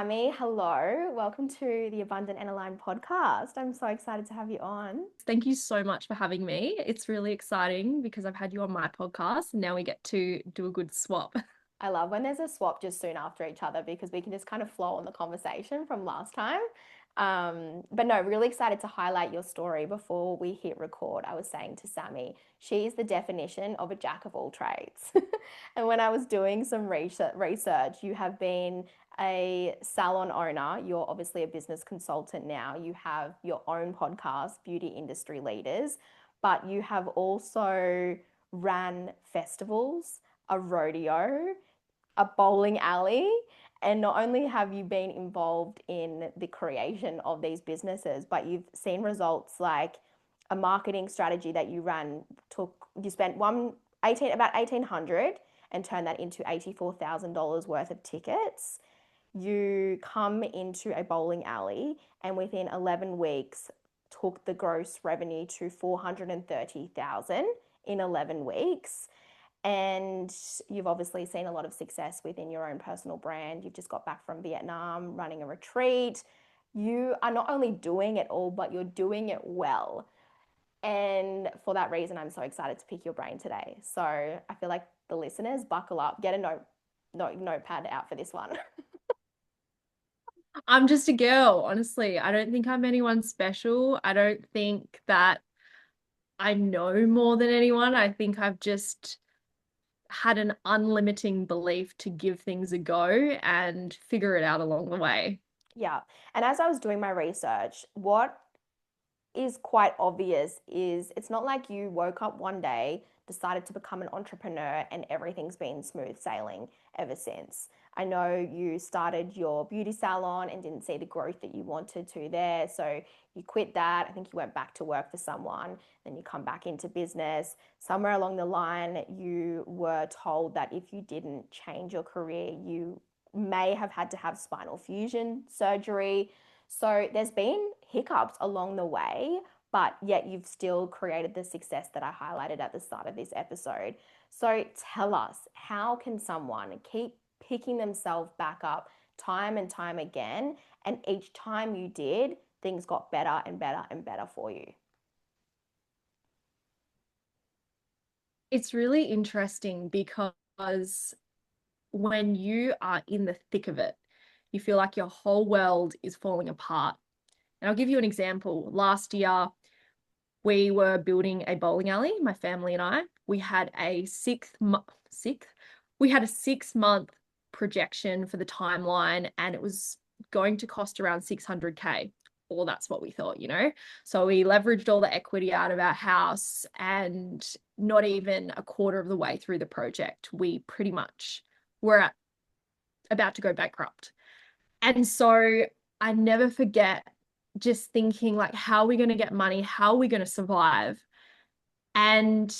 Sammy. Hello. Welcome to the Abundant and Aligned podcast. I'm so excited to have you on. Thank you so much for having me. It's really exciting because I've had you on my podcast and now we get to do a good swap. I love when there's a swap just soon after each other because we can just kind of flow on the conversation from last time. But no, really excited to highlight your story before we hit record. I was saying to Sammy, she's the definition of a jack of all trades. And when I was doing some research, you have been a salon owner. You're obviously a business consultant now. You have your own podcast, Beauty Industry Leaders, but you have also ran festivals, a rodeo, a bowling alley. And not only have you been involved in the creation of these businesses, but you've seen results like a marketing strategy that you ran you spent about 1,800 and turned that into $84,000 worth of tickets. You come into a bowling alley and within 11 weeks took the gross revenue to 430,000 in 11 weeks. And you've obviously seen a lot of success within your own personal brand. You've just got back from Vietnam running a retreat. You are not only doing it all, but you're doing it well. And for that reason, I'm so excited to pick your brain today. So I feel like the listeners, buckle up, get a notepad out for this one. I'm just a girl, honestly. I don't think I'm anyone special. I don't think that I know more than anyone. I think I've just had an unlimiting belief to give things a go and figure it out along the way. Yeah. And as I was doing my research, what is quite obvious is it's not like you woke up one day, decided to become an entrepreneur, and everything's been smooth sailing ever since. I know you started your beauty salon and didn't see the growth that you wanted to there. So you quit that. I think you went back to work for someone, then you come back into business. Somewhere along the line, you were told that if you didn't change your career, you may have had to have spinal fusion surgery. So there's been hiccups along the way, but yet you've still created the success that I highlighted at the start of this episode. So tell us, how can someone keep picking themselves back up time and time again? And each time you did, things got better and better and better for you. It's really interesting because when you are in the thick of it, you feel like your whole world is falling apart. And I'll give you an example. Last year, we were building a bowling alley, my family and I. We had a we had a 6 month projection for the timeline, and it was going to cost around 600K. Or that's what we thought, you know. So we leveraged all the equity out of our house, and not even a quarter of the way through the project, we pretty much were about to go bankrupt. And so I never forget just thinking, like, how are we going to get money? How are we going to survive? And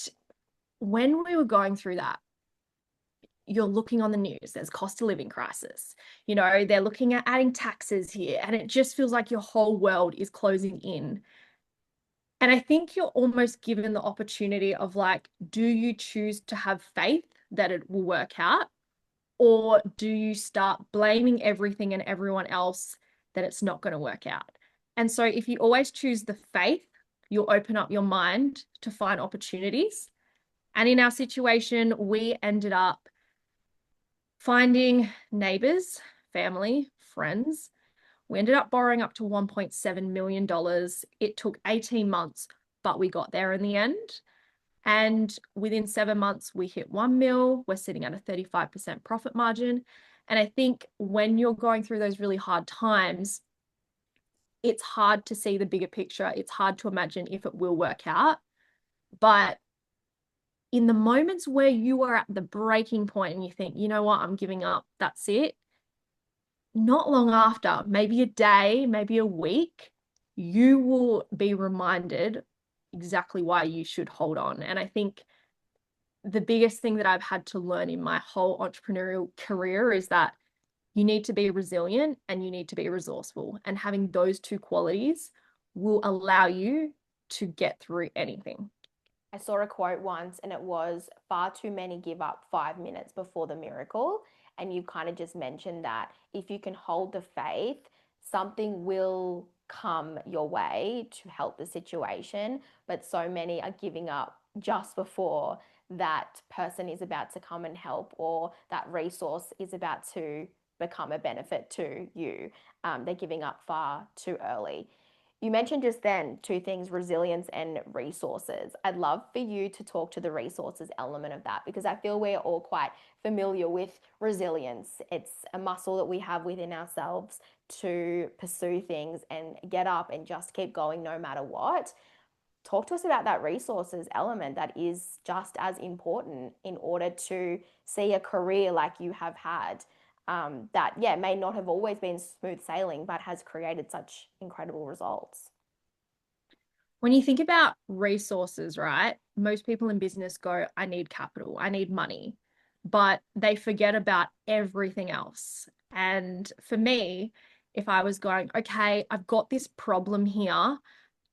when we were going through that, you're looking on the news, there's cost of living crisis. You know, they're looking at adding taxes here, and it just feels like your whole world is closing in. And I think you're almost given the opportunity of, like, do you choose to have faith that it will work out? Or do you start blaming everything and everyone else that it's not going to work out? And so if you always choose the faith, you'll open up your mind to find opportunities. And in our situation, we ended up finding neighbors, family, friends. We ended up borrowing up to $1.7 million. It took 18 months, but we got there in the end. And within 7 months, we hit 1 mil. We're sitting at a 35% profit margin. And I think when you're going through those really hard times, it's hard to see the bigger picture. It's hard to imagine if it will work out. But in the moments where you are at the breaking point and you think, you know what, I'm giving up, that's it. Not long after, maybe a day, maybe a week, you will be reminded exactly why you should hold on. And I think the biggest thing that I've had to learn in my whole entrepreneurial career is that you need to be resilient and you need to be resourceful. And having those two qualities will allow you to get through anything. I saw a quote once and it was far too many give up 5 minutes before the miracle. And you've kind of just mentioned that if you can hold the faith, something will come your way to help the situation. But so many are giving up just before that person is about to come and help, or that resource is about to become a benefit to you. They're giving up far too early. You mentioned just then two things, resilience and resources. I'd love for you to talk to the resources element of that, because I feel we're all quite familiar with resilience. It's a muscle that we have within ourselves to pursue things and get up and just keep going no matter what. Talk to us about that resources element that is just as important in order to see a career like you have had, that, yeah, may not have always been smooth sailing, but has created such incredible results. When you think about resources, right? Most people in business go, I need capital, I need money, but they forget about everything else. And for me, if I was going, okay, I've got this problem here,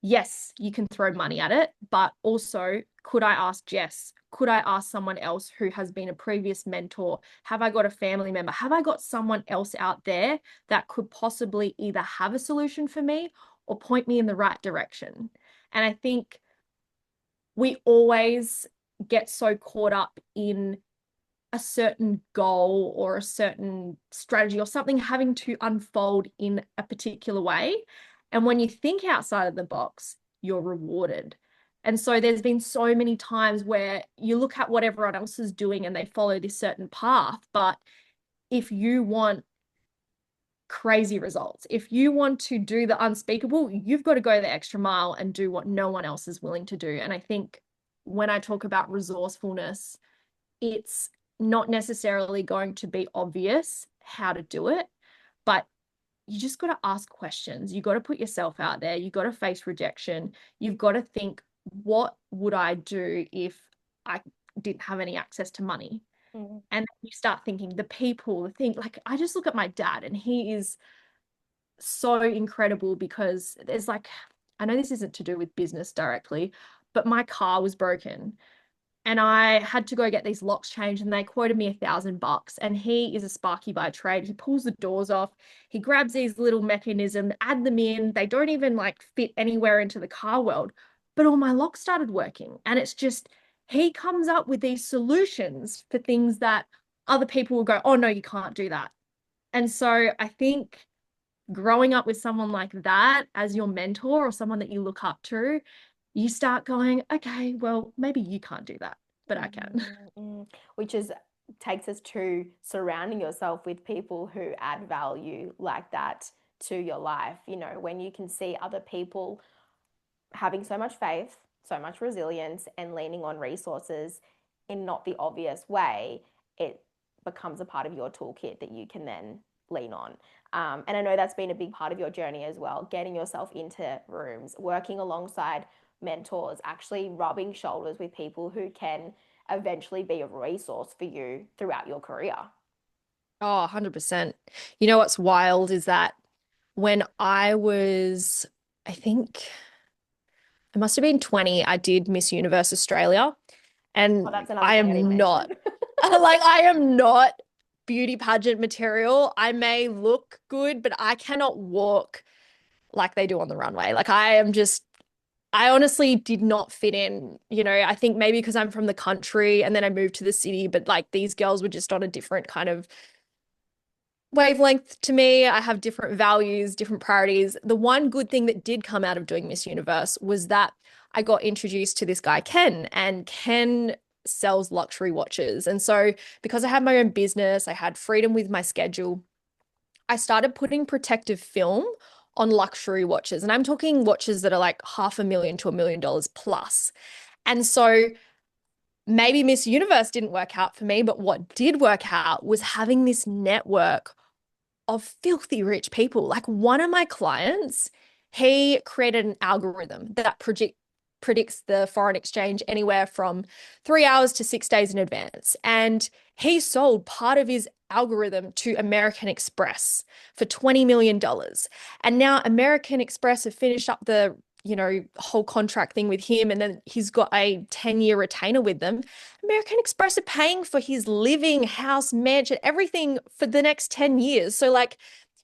yes, you can throw money at it, but also, could I ask Jess? Could I ask someone else who has been a previous mentor? Have I got a family member? Have I got someone else out there that could possibly either have a solution for me or point me in the right direction? And I think we always get so caught up in a certain goal or a certain strategy or something having to unfold in a particular way. And when you think outside of the box, you're rewarded. And so there's been so many times where you look at what everyone else is doing and they follow this certain path. But if you want crazy results, if you want to do the unspeakable, you've got to go the extra mile and do what no one else is willing to do. And I think when I talk about resourcefulness, it's not necessarily going to be obvious how to do it, but you just got to ask questions. You got to put yourself out there. You got to face rejection. You've got to think, what would I do if I didn't have any access to money? Mm. And you start thinking the people, the thing, like I just look at my dad and he is so incredible because there's like, I know this isn't to do with business directly, but my car was broken and I had to go get these locks changed and they quoted me $1,000. And he is a sparky by trade. He pulls the doors off. He grabs these little mechanisms, add them in. They don't even like fit anywhere into the car world. But all my locks started working. And it's just, he comes up with these solutions for things that other people will go, oh, no, you can't do that. And so I think growing up with someone like that as your mentor or someone that you look up to, you start going, okay, well, maybe you can't do that, but I can. Mm. Which is takes us to surrounding yourself with people who add value like that to your life. You know, when you can see other people having so much faith, so much resilience, and leaning on resources in not the obvious way, it becomes a part of your toolkit that you can then lean on. And I know that's been a big part of your journey as well, getting yourself into rooms, working alongside mentors, actually rubbing shoulders with people who can eventually be a resource for you throughout your career. Oh, 100%. You know what's wild is that when I was, I think I must have been 20, I did Miss Universe Australia. Oh, And that's another I thing I didn't am mention. not, like, I am not beauty pageant material. I may look good, but I cannot walk like they do on the runway. Like, I am just, I honestly did not fit in. You know, I think maybe because I'm from the country and then I moved to the city, but like these girls were just on a different kind of wavelength to me. I have different values, different priorities. The one good thing that did come out of doing Miss Universe was that I got introduced to this guy, Ken, and Ken sells luxury watches. And so, because I had my own business, I had freedom with my schedule, I started putting protective film on luxury watches. And I'm talking watches that are like $500,000 to $1 million plus. And so, maybe Miss Universe didn't work out for me, but what did work out was having this network of filthy rich people. Like one of my clients, he created an algorithm that predicts the foreign exchange anywhere from 3 hours to 6 days in advance. And he sold part of his algorithm to American Express for $20 million. And now American Express have finished up the whole contract thing with him, and then he's got a 10-year retainer with them. American Express are paying for his living, house, mansion, everything for the next 10 years. So like,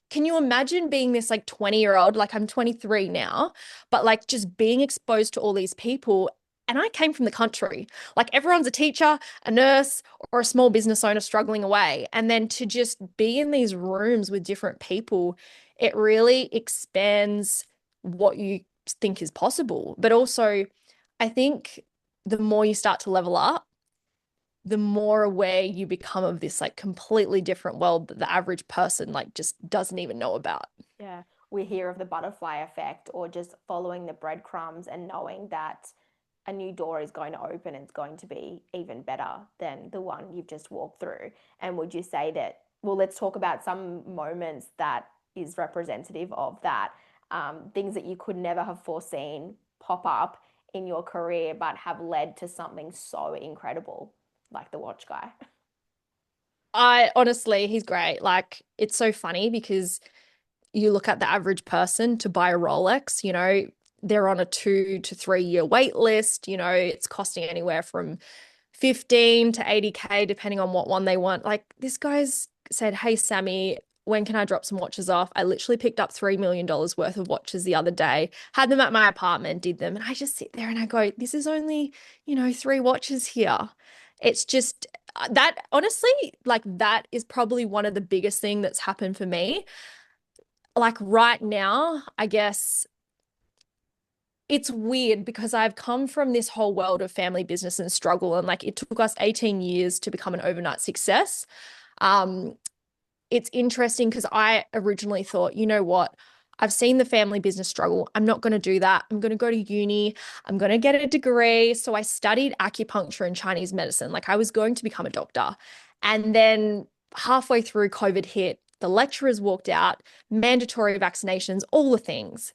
can you imagine being this like 20-year-old, like I'm 23 now, but like just being exposed to all these people? And I came from the country. Like everyone's a teacher, a nurse, or a small business owner struggling away. And then to just be in these rooms with different people, it really expands what you think is possible. But also, I think the more you start to level up, the more aware you become of this like completely different world that the average person like just doesn't even know about. Yeah, we hear of the butterfly effect or just following the breadcrumbs and knowing that a new door is going to open and it's going to be even better than the one you've just walked through. And would you say that, well, let's talk about some moments that is representative of that, things that you could never have foreseen pop up in your career, but have led to something so incredible, like the watch guy. I honestly, he's great. Like, it's so funny because you look at the average person to buy a Rolex, they're on a 2 to 3 year wait list. It's costing anywhere from 15 to 80K, depending on what one they want. Like this guy's said, "Hey, Sammy, when can I drop some watches off?" I literally picked up $3 million worth of watches the other day, had them at my apartment, did them. And I just sit there and I go, this is only, 3 watches here. It's just that honestly, like that is probably one of the biggest thing that's happened for me. Like right now, I guess it's weird because I've come from this whole world of family business and struggle, and like it took us 18 years to become an overnight success. Um, it's interesting because I originally thought, you know what? I've seen the family business struggle. I'm not going to do that. I'm going to go to uni. I'm going to get a degree. So I studied acupuncture and Chinese medicine. Like I was going to become a doctor. And then halfway through, COVID hit. The lecturers walked out, mandatory vaccinations, all the things.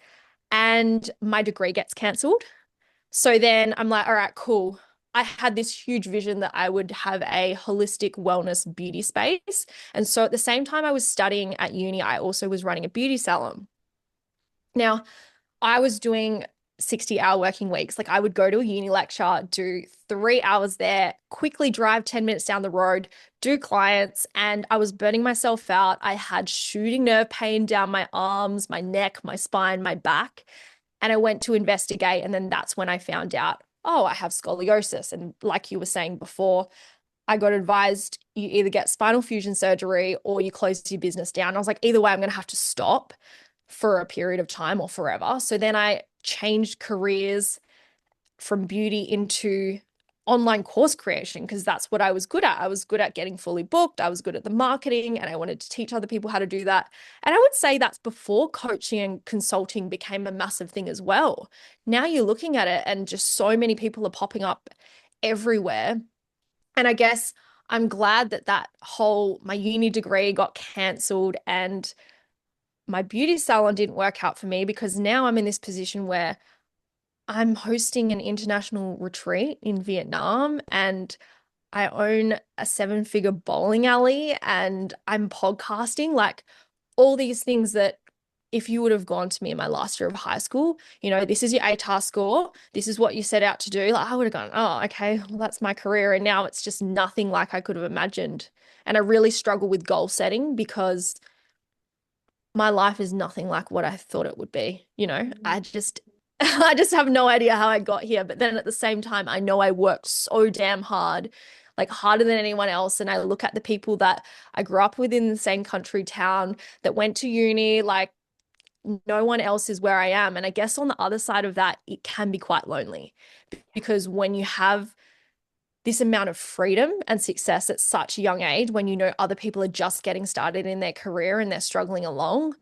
And my degree gets cancelled. So then I'm like, all right, cool. I had this huge vision that I would have a holistic wellness beauty space. And so at the same time I was studying at uni, I also was running a beauty salon. Now, I was doing 60-hour working weeks. Like I would go to a uni lecture, do 3 hours there, quickly drive 10 minutes down the road, do clients, and I was burning myself out. I had shooting nerve pain down my arms, my neck, my spine, my back. And I went to investigate. And then that's when I found out, oh, I have scoliosis. And like you were saying before, I got advised you either get spinal fusion surgery or you close your business down. I was like, either way, I'm going to have to stop for a period of time or forever. So then I changed careers from beauty into online course creation because that's what I was good at. I was good at getting fully booked. I was good at the marketing and I wanted to teach other people how to do that. And I would say that's before coaching and consulting became a massive thing as well. Now you're looking at it and just so many people are popping up everywhere. And I guess I'm glad that my uni degree got cancelled and my beauty salon didn't work out for me because now I'm in this position where I'm hosting an international retreat in Vietnam and I own a 7-figure bowling alley and I'm podcasting, like all these things that if you would have gone to me in my last year of high school, this is your ATAR score, this is what you set out to do, like I would have gone, oh, okay, well, that's my career. And now it's just nothing like I could have imagined. And I really struggle with goal setting because my life is nothing like what I thought it would be. I just I just have no idea how I got here. But then at the same time, I know I worked so damn hard, like harder than anyone else. And I look at the people that I grew up with in the same country town that went to uni, like no one else is where I am. And I guess on the other side of that, it can be quite lonely because when you have this amount of freedom and success at such a young age, when other people are just getting started in their career and they're struggling along,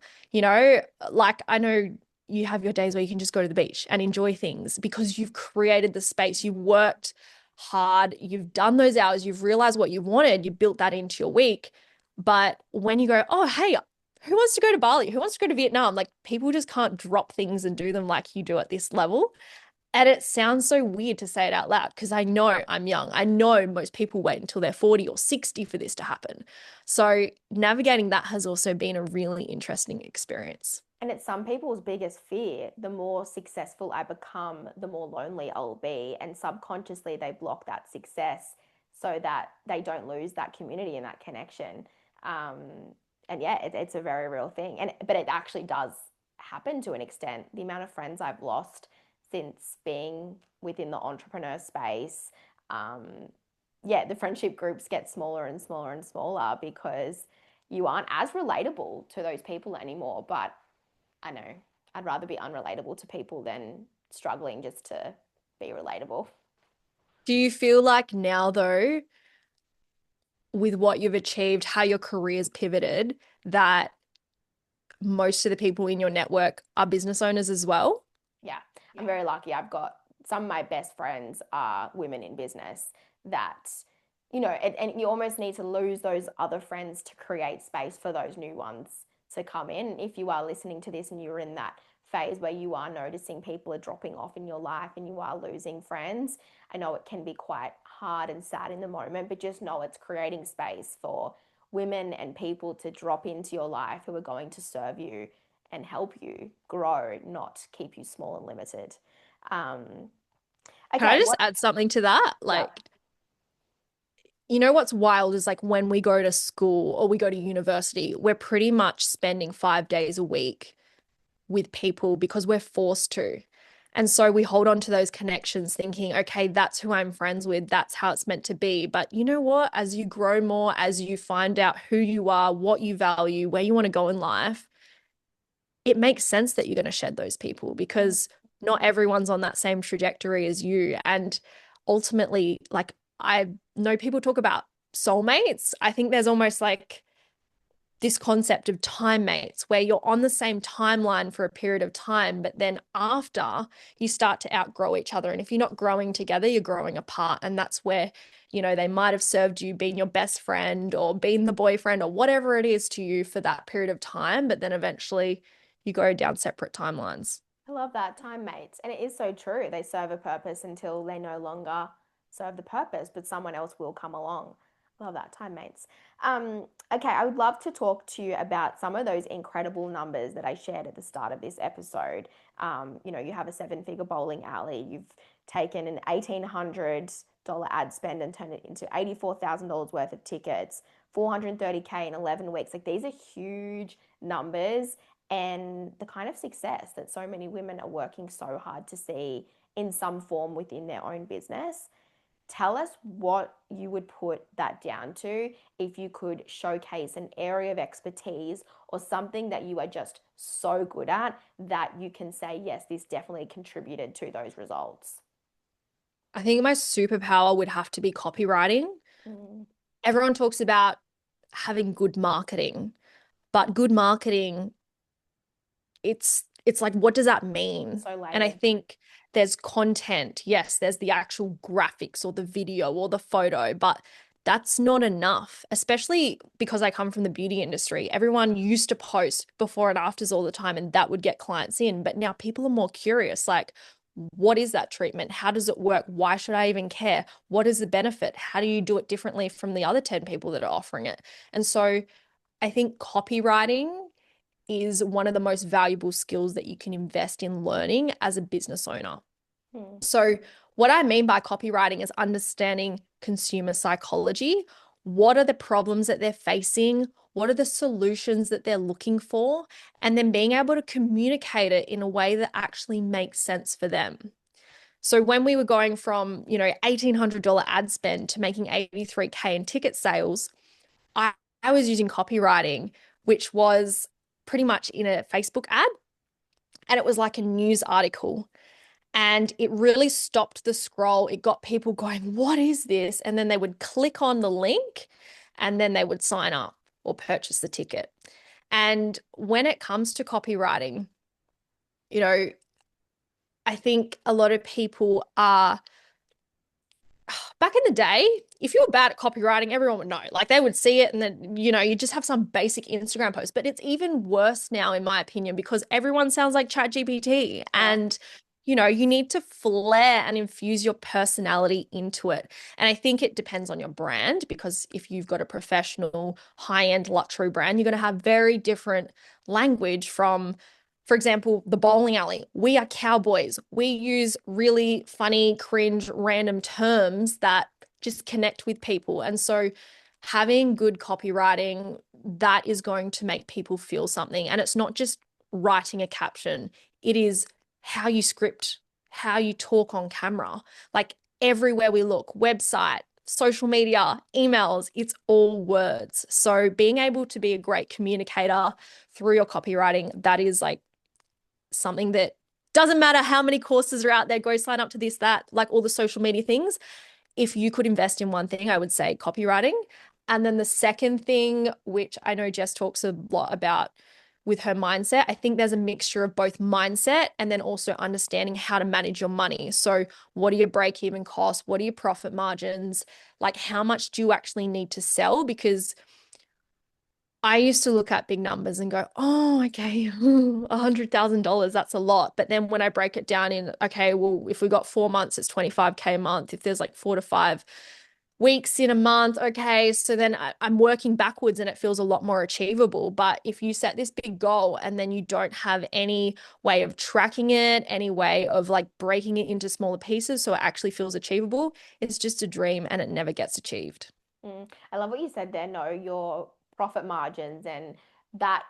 like I know you have your days where you can just go to the beach and enjoy things because you've created the space, you've worked hard, you've done those hours, you've realized what you wanted, you built that into your week. But when you go, oh, hey, who wants to go to Bali? Who wants to go to Vietnam? Like people just can't drop things and do them like you do at this level. And it sounds so weird to say it out loud because I know I'm young. I know most people wait until they're 40 or 60 for this to happen. So navigating that has also been a really interesting experience. And it's some people's biggest fear. The more successful I become, the more lonely I'll be. And subconsciously, they block that success so that they don't lose that community and that connection. And yeah, it's a very real thing. But it actually does happen to an extent. The amount of friends I've lost since being within the entrepreneur space, yeah, the friendship groups get smaller and smaller and smaller because you aren't as relatable to those people anymore. But I know I'd rather be unrelatable to people than struggling just to be relatable. Do you feel like now, though, with what you've achieved, how your career's pivoted, that most of the people in your network are business owners as well? Yeah, I'm very lucky. I've got some of my best friends are women in business that, and you almost need to lose those other friends to create space for those new ones to come in. If you are listening to this and you're in that phase where you are noticing people are dropping off in your life and you are losing friends, I know it can be quite hard and sad in the moment, but just know it's creating space for women and people to drop into your life who are going to serve you and help you grow, not keep you small and limited. Um, Can I okay, just what? add something to that? Yeah, Like, you know what's wild is like when we go to school or we go to university, we're pretty much spending 5 days a week with people because we're forced to. And so we hold on to those connections thinking, okay, that's who I'm friends with. That's how it's meant to be. But you know what? As you grow more, as you find out who you are, what you value, where you want to go in life, it makes sense that you're going to shed those people because not everyone's on that same trajectory as you. And ultimately, like I know people talk about soulmates. I think there's almost like this concept of time mates where you're on the same timeline for a period of time, but then after you start to outgrow each other. And if you're not growing together, you're growing apart. And that's where, they might have served you being your best friend or being the boyfriend or whatever it is to you for that period of time. But then eventually you go down separate timelines. I love that, time mates. And it is so true. They serve a purpose until they no longer serve the purpose, but someone else will come along. Love that, time mates. Okay, I would love to talk to you about some of those incredible numbers that I shared at the start of this episode. You have a seven-figure bowling alley. You've taken an $1,800 ad spend and turned it into $84,000 worth of tickets, 430K in 11 weeks. Like these are huge numbers and the kind of success that so many women are working so hard to see in some form within their own business. Tell us what you would put that down to if you could showcase an area of expertise or something that you are just so good at that you can say, yes, this definitely contributed to those results. I think my superpower would have to be copywriting. Mm, Everyone talks about having good marketing, but good marketing it's like what does that mean? so And I layered. think there's content. Yes, there's the actual graphics or the video or the photo, but that's not enough, especially because I come from the beauty industry. Everyone used to post before and afters all the time, and that would get clients in. But now people are more curious, like, what is that treatment? How does it work? Why should I even care? What is the benefit? How do you do it differently from the other 10 people that are offering it? And so I think copywriting is one of the most valuable skills that you can invest in learning as a business owner. Mm, So, what I mean by copywriting is understanding consumer psychology. What are the problems that they're facing? What are the solutions that they're looking for? And then being able to communicate it in a way that actually makes sense for them. So when we were going from, $1,800 ad spend to making 83K in ticket sales, I, I was using copywriting, which was pretty much in a Facebook ad. And it was like a news article. And it really stopped the scroll. It got people going, what is this? And then they would click on the link and then they would sign up or purchase the ticket. And when it comes to copywriting, you know, I think a lot of people are back in the day, if you were bad at copywriting, everyone would know. Like they would see it and then, you just have some basic Instagram post. But it's even worse now, in my opinion, because everyone sounds like ChatGPT. yeah. And, you need to flair and infuse your personality into it. And I think it depends on your brand because if you've got a professional, high-end luxury brand, you're going to have very different language from For example, the bowling alley. We are cowboys. We use really funny, cringe, random terms that just connect with people. And so having good copywriting, that is going to make people feel something. And it's not just writing a caption, it is how you script, how you talk on camera. Like everywhere we look, website, social media, emails, it's all words. So being able to be a great communicator through your copywriting, that is like something that doesn't matter how many courses are out there, go sign up to this, that, like all the social media things. If you could invest in one thing, I would say copywriting. And then the second thing, which I know Jess talks a lot about with her mindset, I think there's a mixture of both mindset and then also understanding how to manage your money. So, what are your break even costs? What are your profit margins? Like, how much do you actually need to sell? Because I used to look at big numbers and go, oh, okay, $100,000, that's a lot. But then when I break it down in, okay, well, if we got 4 months, it's 25K a month. If there's like 4 to 5 weeks in a month, okay, so then I'm working backwards and it feels a lot more achievable. But if you set this big goal and then you don't have any way of tracking it, any way of like breaking it into smaller pieces so it actually feels achievable, it's just a dream and it never gets achieved. I love what you said there. Know your profit margins and that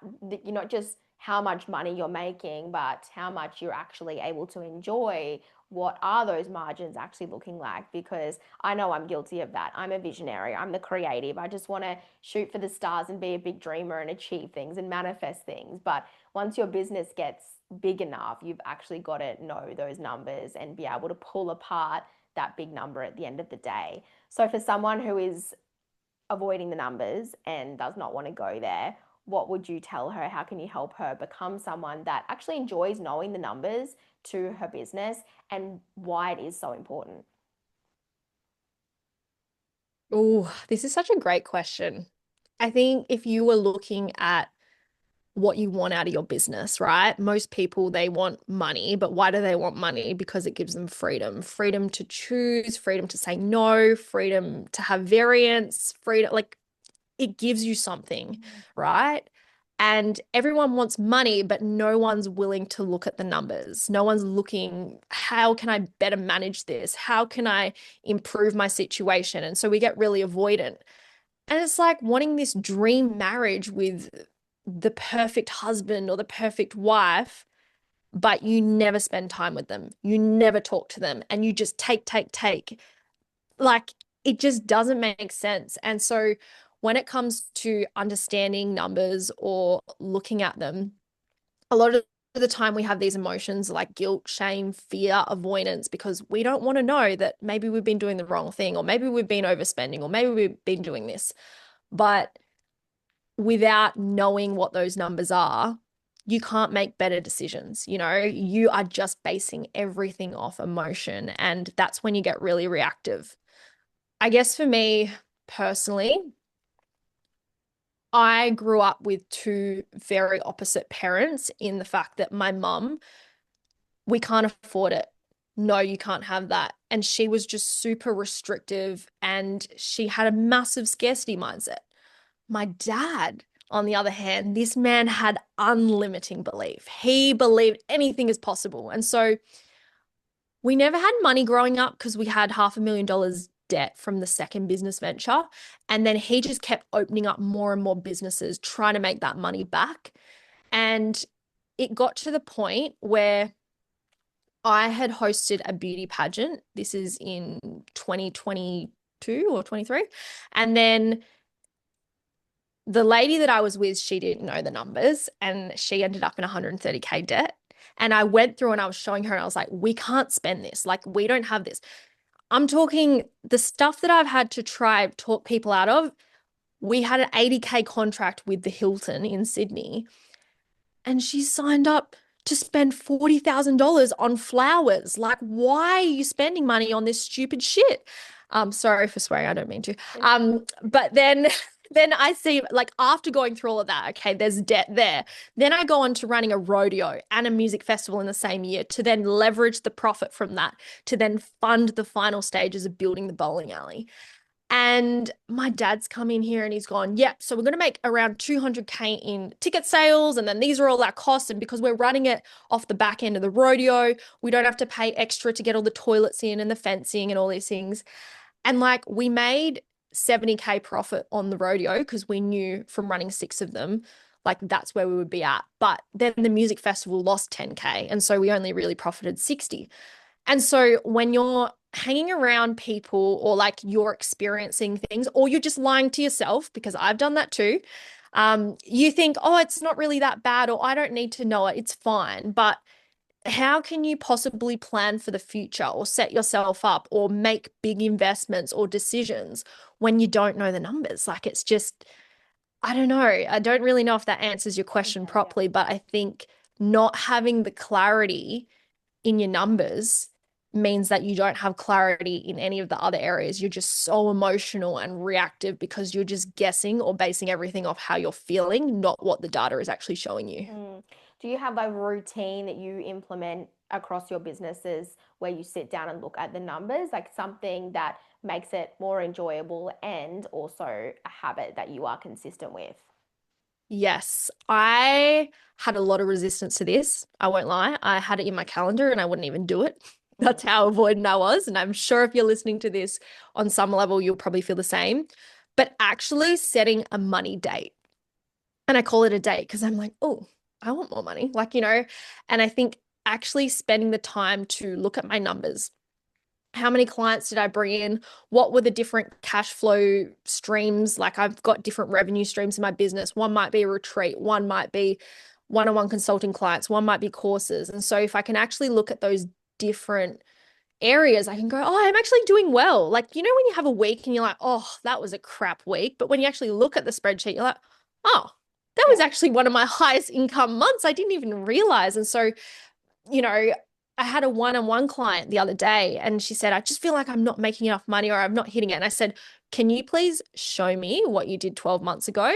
you're not just how much money you're making, but how much you're actually able to enjoy. What are those margins actually looking like? Because I know I'm guilty of that. I'm a visionary, I'm the creative. I just want to shoot for the stars and be a big dreamer and achieve things and manifest things. But once your business gets big enough, you've actually got to know those numbers and be able to pull apart that big number at the end of the day. So for someone who is avoiding the numbers and does not want to go there, what would you tell her? How can you help her become someone that actually enjoys knowing the numbers to her business and why it is so important? Oh, this is such a great question. I think if you were looking at what you want out of your business, right? Most people, they want money, but why do they want money? Because it gives them freedom, freedom to choose, freedom to say no, freedom to have variance, freedom, like it gives you something, right? And everyone wants money, but no one's willing to look at the numbers. No one's looking, how can I better manage this? How can I improve my situation? And so we get really avoidant. And it's like wanting this dream marriage with the perfect husband or the perfect wife, but you never spend time with them. You never talk to them and you just take, take, take. Like it just doesn't make sense. And so when it comes to understanding numbers or looking at them, a lot of the time we have these emotions like guilt, shame, fear, avoidance because we don't want to know that maybe we've been doing the wrong thing or maybe we've been overspending or maybe we've been doing this. But without knowing what those numbers are, you can't make better decisions. You know, you are just basing everything off emotion. And that's when you get really reactive. I guess for me personally, I grew up with two very opposite parents in the fact that my mum, we can't afford it. No, you can't have that. And she was just super restrictive and she had a massive scarcity mindset. My dad, on the other hand, this man had unlimiting belief. He believed anything is possible. And so we never had money growing up because we had $500,000 debt from the second business venture. And then he just kept opening up more and more businesses, trying to make that money back. And it got to the point where I had hosted a beauty pageant. This is in 2022 or 23. And then the lady that I was with, she didn't know the numbers and she ended up in 130K debt. And I went through and I was showing her and I was like, we can't spend this. Like, we don't have this. I'm talking the stuff that I've had to try talk people out of. We had an 80K contract with the Hilton in Sydney and she signed up to spend $40,000 on flowers. Like, why are you spending money on this stupid shit? Sorry for swearing, I don't mean to. But then then I see like after going through all of that, okay, there's debt there. Then I go on to running a rodeo and a music festival in the same year to then leverage the profit from that to then fund the final stages of building the bowling alley. And my dad's come in here and he's gone, yep, so we're going to make around 200K in ticket sales. And then these are all our costs. And because we're running it off the back end of the rodeo, we don't have to pay extra to get all the toilets in and the fencing and all these things. And like we made 70K profit on the rodeo because we knew from running six of them, like that's where we would be at. But then the music festival lost 10K. And so we only really profited 60. And so when you're hanging around people or like you're experiencing things or you're just lying to yourself, because I've done that too, you think, oh, it's not really that bad or I don't need to know it. It's fine. But how can you possibly plan for the future or set yourself up or make big investments or decisions when you don't know the numbers? Like it's just, I don't know. I don't really know if that answers your question Okay, yeah. properly, but I think not having the clarity in your numbers means that you don't have clarity in any of the other areas. You're just so emotional and reactive because you're just guessing or basing everything off how you're feeling, not what the data is actually showing you. Mm. Do you have a routine that you implement across your businesses where you sit down and look at the numbers, like something that makes it more enjoyable and also a habit that you are consistent with? Yes, I had a lot of resistance to this. I won't lie. I had it in my calendar and I wouldn't even do it. That's Mm. how avoidant I was. And I'm sure if you're listening to this on some level, you'll probably feel the same. But actually setting a money date. And I call it a date because I'm like, oh, I want more money. Like, and I think actually spending the time to look at my numbers. How many clients did I bring in? What were the different cash flow streams? Like, I've got different revenue streams in my business. One might be a retreat, one might be one-on-one consulting clients, one might be courses. And so, if I can actually look at those different areas, I can go, oh, I'm actually doing well. Like, when you have a week and you're like, oh, that was a crap week. But when you actually look at the spreadsheet, you're like, oh, that was Yeah. actually one of my highest income months. I didn't even realize. And so, you know, I had a one-on-one client the other day and she said, I just feel like I'm not making enough money or I'm not hitting it. And I said, can you please show me what you did 12 months ago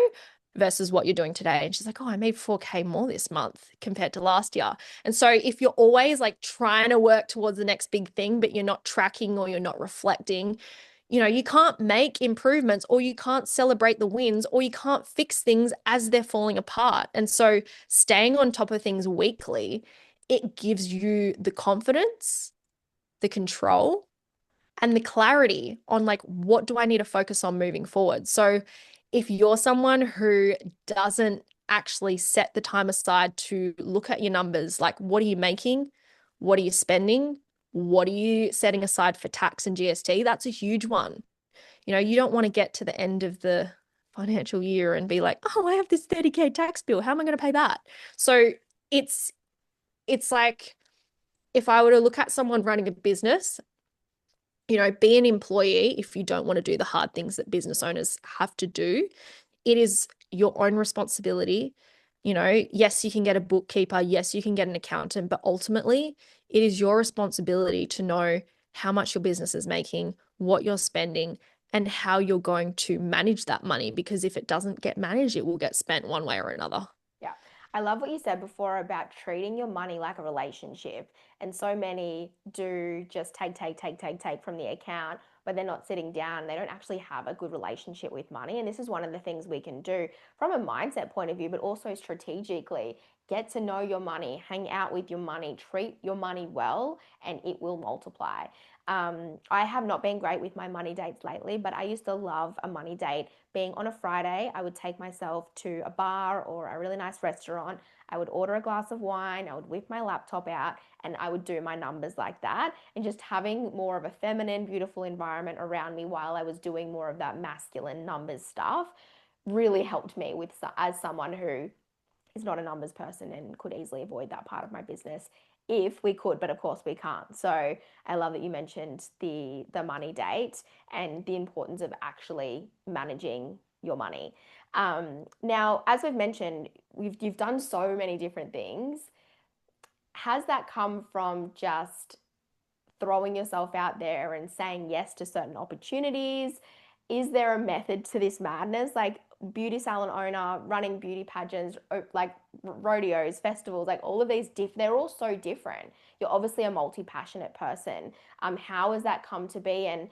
versus what you're doing today? And she's like, oh, I made 4K more this month compared to last year. And so if you're always like trying to work towards the next big thing, but you're not tracking or you're not reflecting, you can't make improvements or you can't celebrate the wins or you can't fix things as they're falling apart. And so staying on top of things weekly, it gives you the confidence, the control, and the clarity on like, what do I need to focus on moving forward? So if you're someone who doesn't actually set the time aside to look at your numbers, like what are you making? What are you spending? What are you setting aside for tax and GST? That's a huge one. You don't want to get to the end of the financial year and be like, oh, I have this 30K tax bill. How am I going to pay that? So it's it's like if I were to look at someone running a business, be an employee if you don't want to do the hard things that business owners have to do. It is your own responsibility. Yes, you can get a bookkeeper. Yes, you can get an accountant, but ultimately, it is your responsibility to know how much your business is making, what you're spending, and how you're going to manage that money. Because if it doesn't get managed, it will get spent one way or another. Yeah. I love what you said before about treating your money like a relationship. And so many do just take from the account, but they're not sitting down. They don't actually have a good relationship with money. And this is one of the things we can do from a mindset point of view, but also strategically. Get to know your money, hang out with your money, treat your money well, and it will multiply. I have not been great with my money dates lately, but I used to love a money date being on a Friday. I would take myself to a bar or a really nice restaurant. I would order a glass of wine. I would whip my laptop out and I would do my numbers like that. And just having more of a feminine, beautiful environment around me while I was doing more of that masculine numbers stuff really helped me with as someone who is not a numbers person and could easily avoid that part of my business if we could, but of course we can't. So I love that you mentioned the money date and the importance of actually managing your money. Now, as we've mentioned, you've done so many different things. Has that come from just throwing yourself out there and saying yes to certain opportunities? Is there a method to this madness? Like beauty salon owner, running beauty pageants, like rodeos, festivals, like all of these they're all so different. You're obviously a multi-passionate person. How has that come to be? And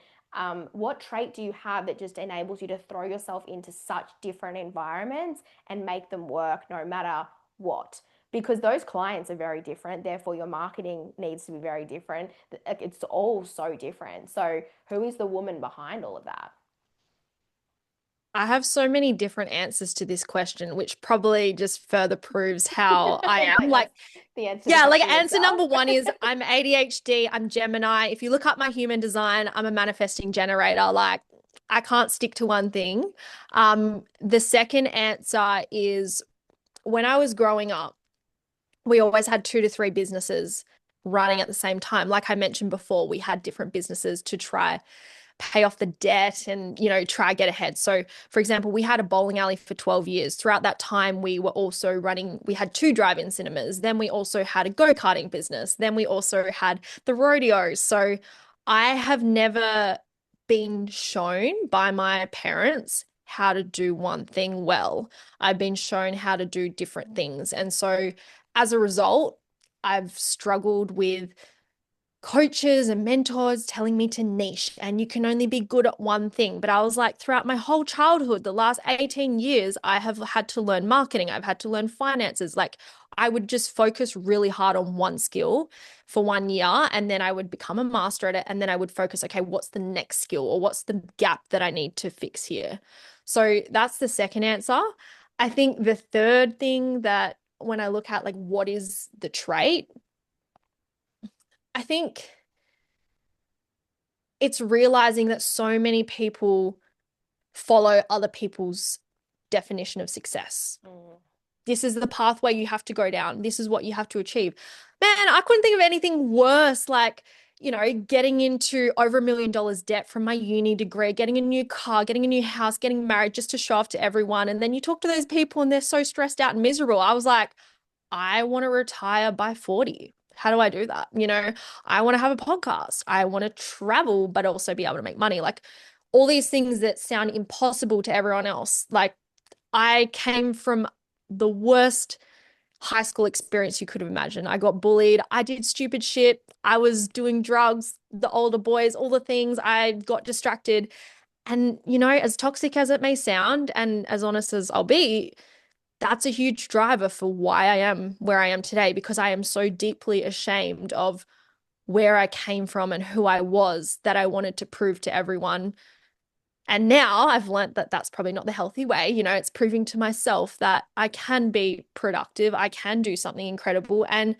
What trait do you have that just enables you to throw yourself into such different environments and make them work no matter what? Because those clients are very different, therefore your marketing needs to be very different. It's all so different. So who is the woman behind all of that? I have so many different answers to this question, which probably just further proves how I am. Like Like, that's the answer to the yeah, like question answer itself. number one is I'm ADHD, I'm Gemini. If you look up my human design, I'm a manifesting generator. Like, I can't stick to one thing. The second answer is when I was growing up, we always had 2 to 3 businesses running at the same time. Like I mentioned before, we had different businesses to try pay off the debt and, try get ahead. So, for example, we had a bowling alley for 12 years. Throughout that time, we were also running, we had 2 drive-in cinemas. Then we also had a go-karting business. Then we also had the rodeos. So, I have never been shown by my parents how to do one thing well. I've been shown how to do different things. And so, as a result, I've struggled with coaches and mentors telling me to niche and you can only be good at one thing. But I was like, throughout my whole childhood, the last 18 years, I have had to learn marketing, I've had to learn finances. Like, I would just focus really hard on one skill for 1 year and then I would become a master at it. And then I would focus, okay, what's the next skill or what's the gap that I need to fix here? So that's the second answer. I think the third thing that when I look at like what is the trait, I think it's realizing that so many people follow other people's definition of success. Mm. This is the pathway you have to go down. This is what you have to achieve. Man, I couldn't think of anything worse, like, getting into over $1 million debt from my uni degree, getting a new car, getting a new house, getting married just to show off to everyone. And then you talk to those people and they're so stressed out and miserable. I was like, I want to retire by 40. How do I do that? I want to have a podcast. I want to travel, but also be able to make money. Like all these things that sound impossible to everyone else. Like I came from the worst high school experience you could have imagined. I got bullied. I did stupid shit. I was doing drugs, the older boys, all the things. I got distracted. And, as toxic as it may sound, and as honest as I'll be, that's a huge driver for why I am where I am today because I am so deeply ashamed of where I came from and who I was that I wanted to prove to everyone. And now I've learned that that's probably not the healthy way. It's proving to myself that I can be productive, I can do something incredible. And,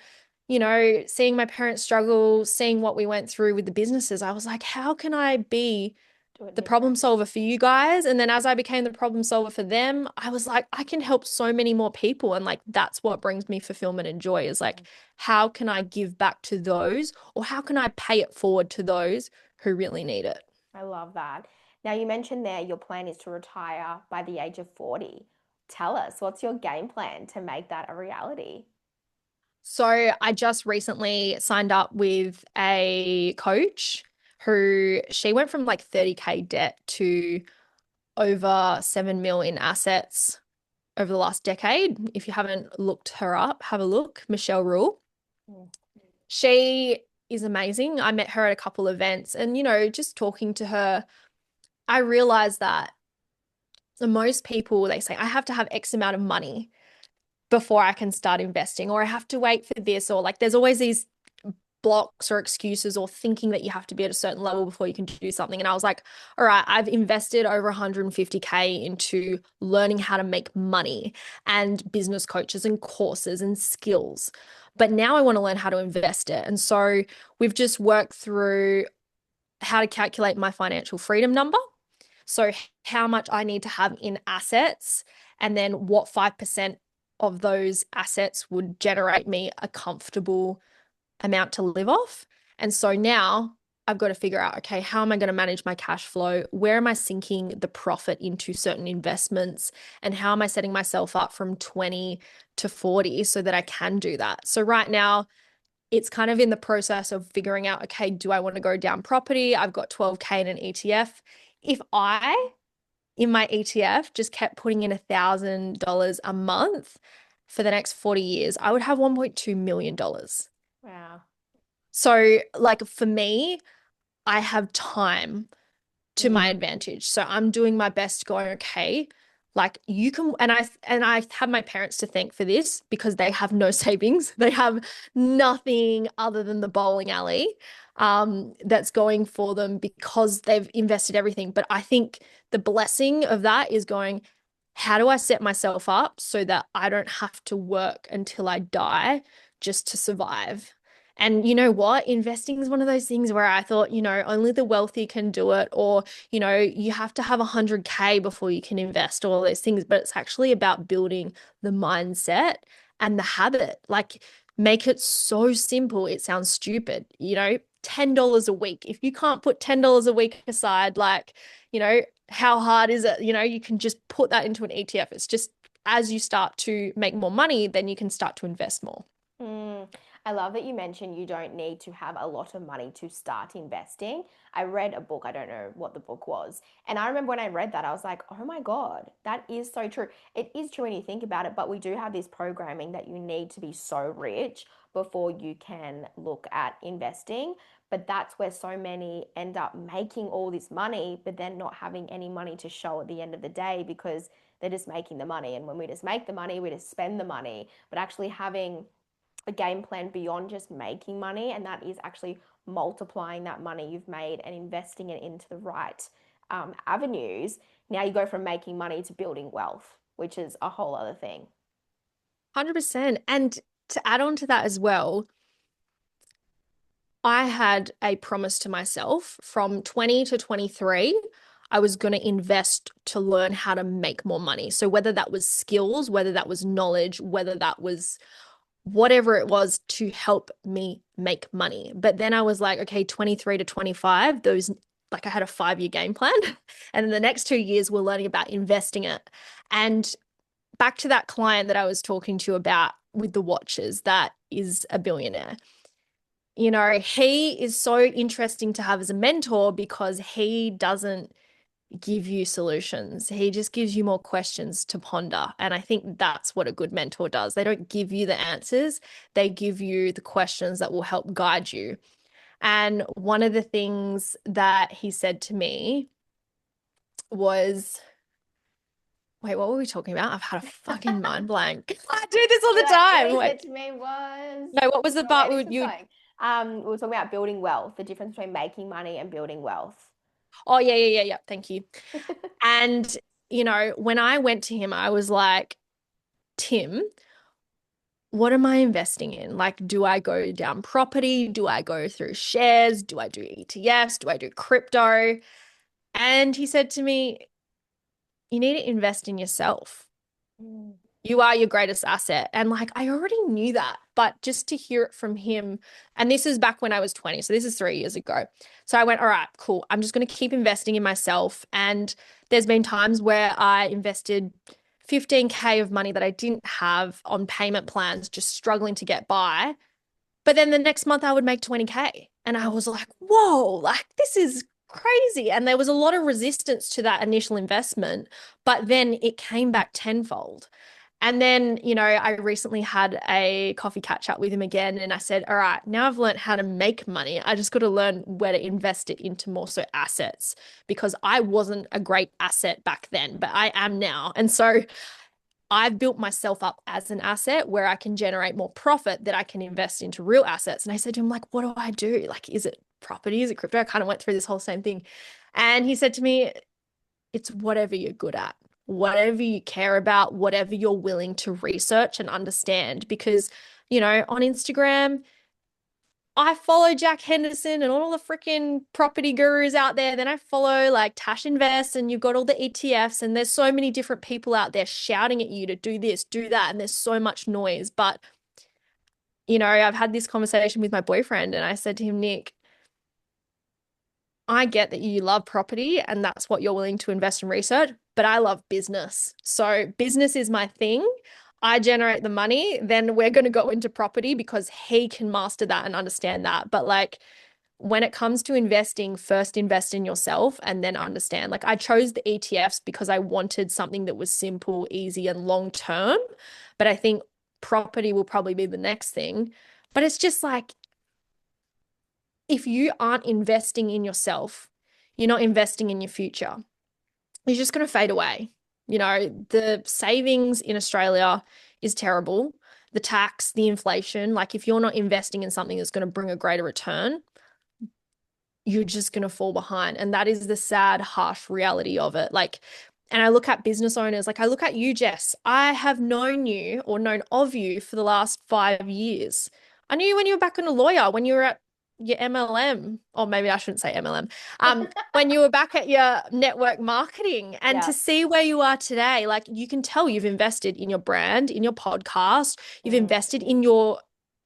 seeing my parents struggle, seeing what we went through with the businesses, I was like, how can I be Do it the problem different. solver for you guys? And then as I became the problem solver for them, I was like, I can help so many more people. And like, that's what brings me fulfillment and joy is like, how can I give back to those or how can I pay it forward to those who really need it? I love that. Now, you mentioned there your plan is to retire by the age of 40. Tell us, what's your game plan to make that a reality? So I just recently signed up with a coach who she went from like 30K debt to over 7 mil in assets over the last decade. If you haven't looked her up, have a look. Michelle Rule. Mm. She is amazing. I met her at a couple events and, just talking to her, I realized that most people, they say, I have to have X amount of money before I can start investing, or I have to wait for this, or like there's always these blocks or excuses or thinking that you have to be at a certain level before you can do something. And I was like, all right, I've invested over 150K into learning how to make money and business coaches and courses and skills. But now I want to learn how to invest it. And so we've just worked through how to calculate my financial freedom number. So how much I need to have in assets and then what 5% of those assets would generate me a comfortable amount to live off. And so now I've got to figure out, okay, how am I going to manage my cash flow? Where am I sinking the profit into certain investments? And how am I setting myself up from 20 to 40 so that I can do that? So right now, it's kind of in the process of figuring out, okay, do I want to go down property? I've got 12K in an ETF. If I, in my ETF, just kept putting in $1,000 a month for the next 40 years, I would have $1.2 million. Wow. So, like for me, I have time to my Mm. advantage. So I'm doing my best going, okay, like you can, and I have my parents to thank for this because they have no savings. They have nothing other than the bowling alley that's going for them because they've invested everything. But I think the blessing of that is going, how do I set myself up so that I don't have to work until I die just to survive? And you know what? Investing is one of those things where I thought, only the wealthy can do it, or, you have to have 100K before you can invest, all those things. But it's actually about building the mindset and the habit. Like, make it so simple. It sounds stupid, $10 a week. If you can't put $10 a week aside, like, how hard is it? You can just put that into an ETF. It's just as you start to make more money, then you can start to invest more. Mm, I love that you mentioned you don't need to have a lot of money to start investing. I read a book, I don't know what the book was. And I remember when I read that, I was like, oh my God, that is so true. It is true when you think about it, but we do have this programming that you need to be so rich before you can look at investing. But that's where so many end up making all this money, but then not having any money to show at the end of the day because they're just making the money. And when we just make the money, we just spend the money. But actually having a game plan beyond just making money, and that is actually multiplying that money you've made and investing it into the right avenues. Now you go from making money to building wealth, which is a whole other thing. 100%. And to add on to that as well, I had a promise to myself from 20 to 23. I was going to invest to learn how to make more money. So, whether that was skills, whether that was knowledge, whether that was whatever it was to help me make money. But then I was like, okay, 23 to 25, those, like, I had a 5-year game plan. And in the next 2 years, we're learning about investing it. And back to that client that I was talking to you about with the watches, that is a billionaire. He is so interesting to have as a mentor because he doesn't give you solutions. He just gives you more questions to ponder. And I think that's what a good mentor does. They don't give you the answers, they give you the questions that will help guide you. And one of the things that he said to me was, wait, what were we talking about? I've had a fucking mind blank. I do this all You're the like, time. what he Wait, said to me was, no, what was the oh, part where we this would was you? going. We were talking about building wealth, the difference between making money and building wealth. Oh, yeah, yeah, yeah, yeah. Thank you. And when I went to him, I was like, Tim, what am I investing in? Like, do I go down property? Do I go through shares? Do I do ETFs? Do I do crypto? And he said to me, you need to invest in yourself. Mm. You are your greatest asset. And like, I already knew that, but just to hear it from him, and this is back when I was 20. So this is 3 years ago. So I went, all right, cool. I'm just going to keep investing in myself. And there's been times where I invested 15K of money that I didn't have on payment plans, just struggling to get by. But then the next month I would make 20K. And I was like, whoa, like this is crazy. And there was a lot of resistance to that initial investment, but then it came back tenfold. And then, I recently had a coffee catch up with him again. And I said, all right, now I've learned how to make money. I just got to learn where to invest it into more so assets because I wasn't a great asset back then, but I am now. And so I've built myself up as an asset where I can generate more profit that I can invest into real assets. And I said to him, like, what do I do? Like, is it property? Is it crypto? I kind of went through this whole same thing. And he said to me, it's whatever you're good at, whatever you care about, whatever you're willing to research and understand. Because, on Instagram, I follow Jack Henderson and all the freaking property gurus out there. Then I follow like Tash Invest, and you've got all the ETFs, and there's so many different people out there shouting at you to do this, do that, and there's so much noise. But, I've had this conversation with my boyfriend, and I said to him, Nick, I get that you love property and that's what you're willing to invest in research, but I love business. So business is my thing. I generate the money, then we're going to go into property because he can master that and understand that. But like when it comes to investing, first invest in yourself and then understand. Like I chose the ETFs because I wanted something that was simple, easy, and long term. But I think property will probably be the next thing. But it's just like if you aren't investing in yourself, you're not investing in your future. You're just going to fade away. The savings in Australia is terrible. The tax, the inflation, like if you're not investing in something that's going to bring a greater return, you're just going to fall behind. And that is the sad, harsh reality of it. Like, and I look at business owners, like I look at you, Jess. I have known you or known of you for the last 5 years. I knew you when you were back in a lawyer, when you were at your MLM, or maybe I shouldn't say MLM, when you were back at your network marketing, and Yeah. to see where you are today, like you can tell you've invested in your brand, in your podcast, you've Mm. invested in your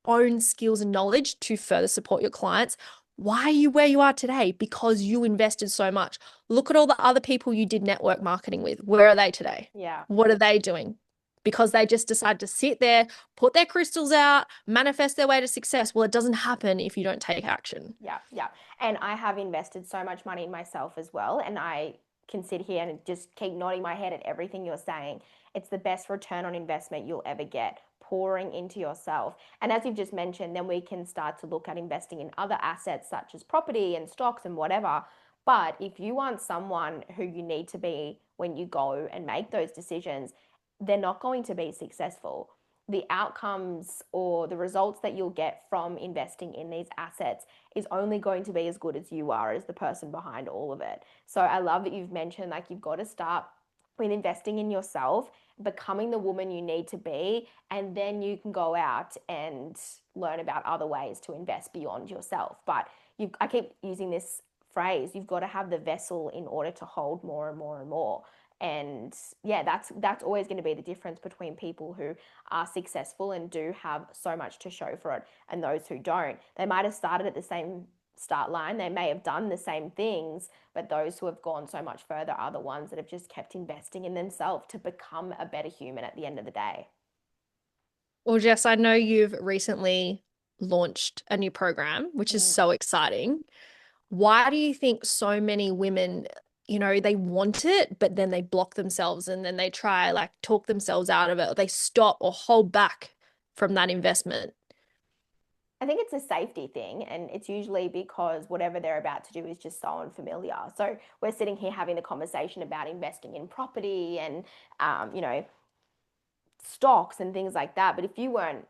own skills and knowledge to further support your clients. Why are you where you are today? Because you invested so much. Look at all the other people you did network marketing with. Where are they today? Yeah. What are they doing? Because they just decide to sit there, put their crystals out, manifest their way to success. Well, it doesn't happen if you don't take action. Yeah, yeah. And I have invested so much money in myself as well. And I can sit here and just keep nodding my head at everything you're saying. It's the best return on investment you'll ever get, pouring into yourself. And as you've just mentioned, then we can start to look at investing in other assets such as property and stocks and whatever. But if you want someone who you need to be when you go and make those decisions, they're not going to be successful. The outcomes or the results that you'll get from investing in these assets is only going to be as good as you are as the person behind all of it. So I love that you've mentioned like you've got to start with investing in yourself, becoming the woman you need to be, and then you can go out and learn about other ways to invest beyond yourself. But I keep using this phrase, you've got to have the vessel in order to hold more and more and more. And yeah, that's always going to be the difference between people who are successful and do have so much to show for it and those who don't. They might have started at the same start line, they may have done the same things, but those who have gone so much further are the ones that have just kept investing in themselves to become a better human at the end of the day. Well, Jess, I know you've recently launched a new program, which is Mm. so exciting. Why do you think so many women, they want it, but then they block themselves and then they try like talk themselves out of it, or they stop or hold back from that investment? I think it's a safety thing, and it's usually because whatever they're about to do is just so unfamiliar. So we're sitting here having the conversation about investing in property and, you know, stocks and things like that. But if you weren't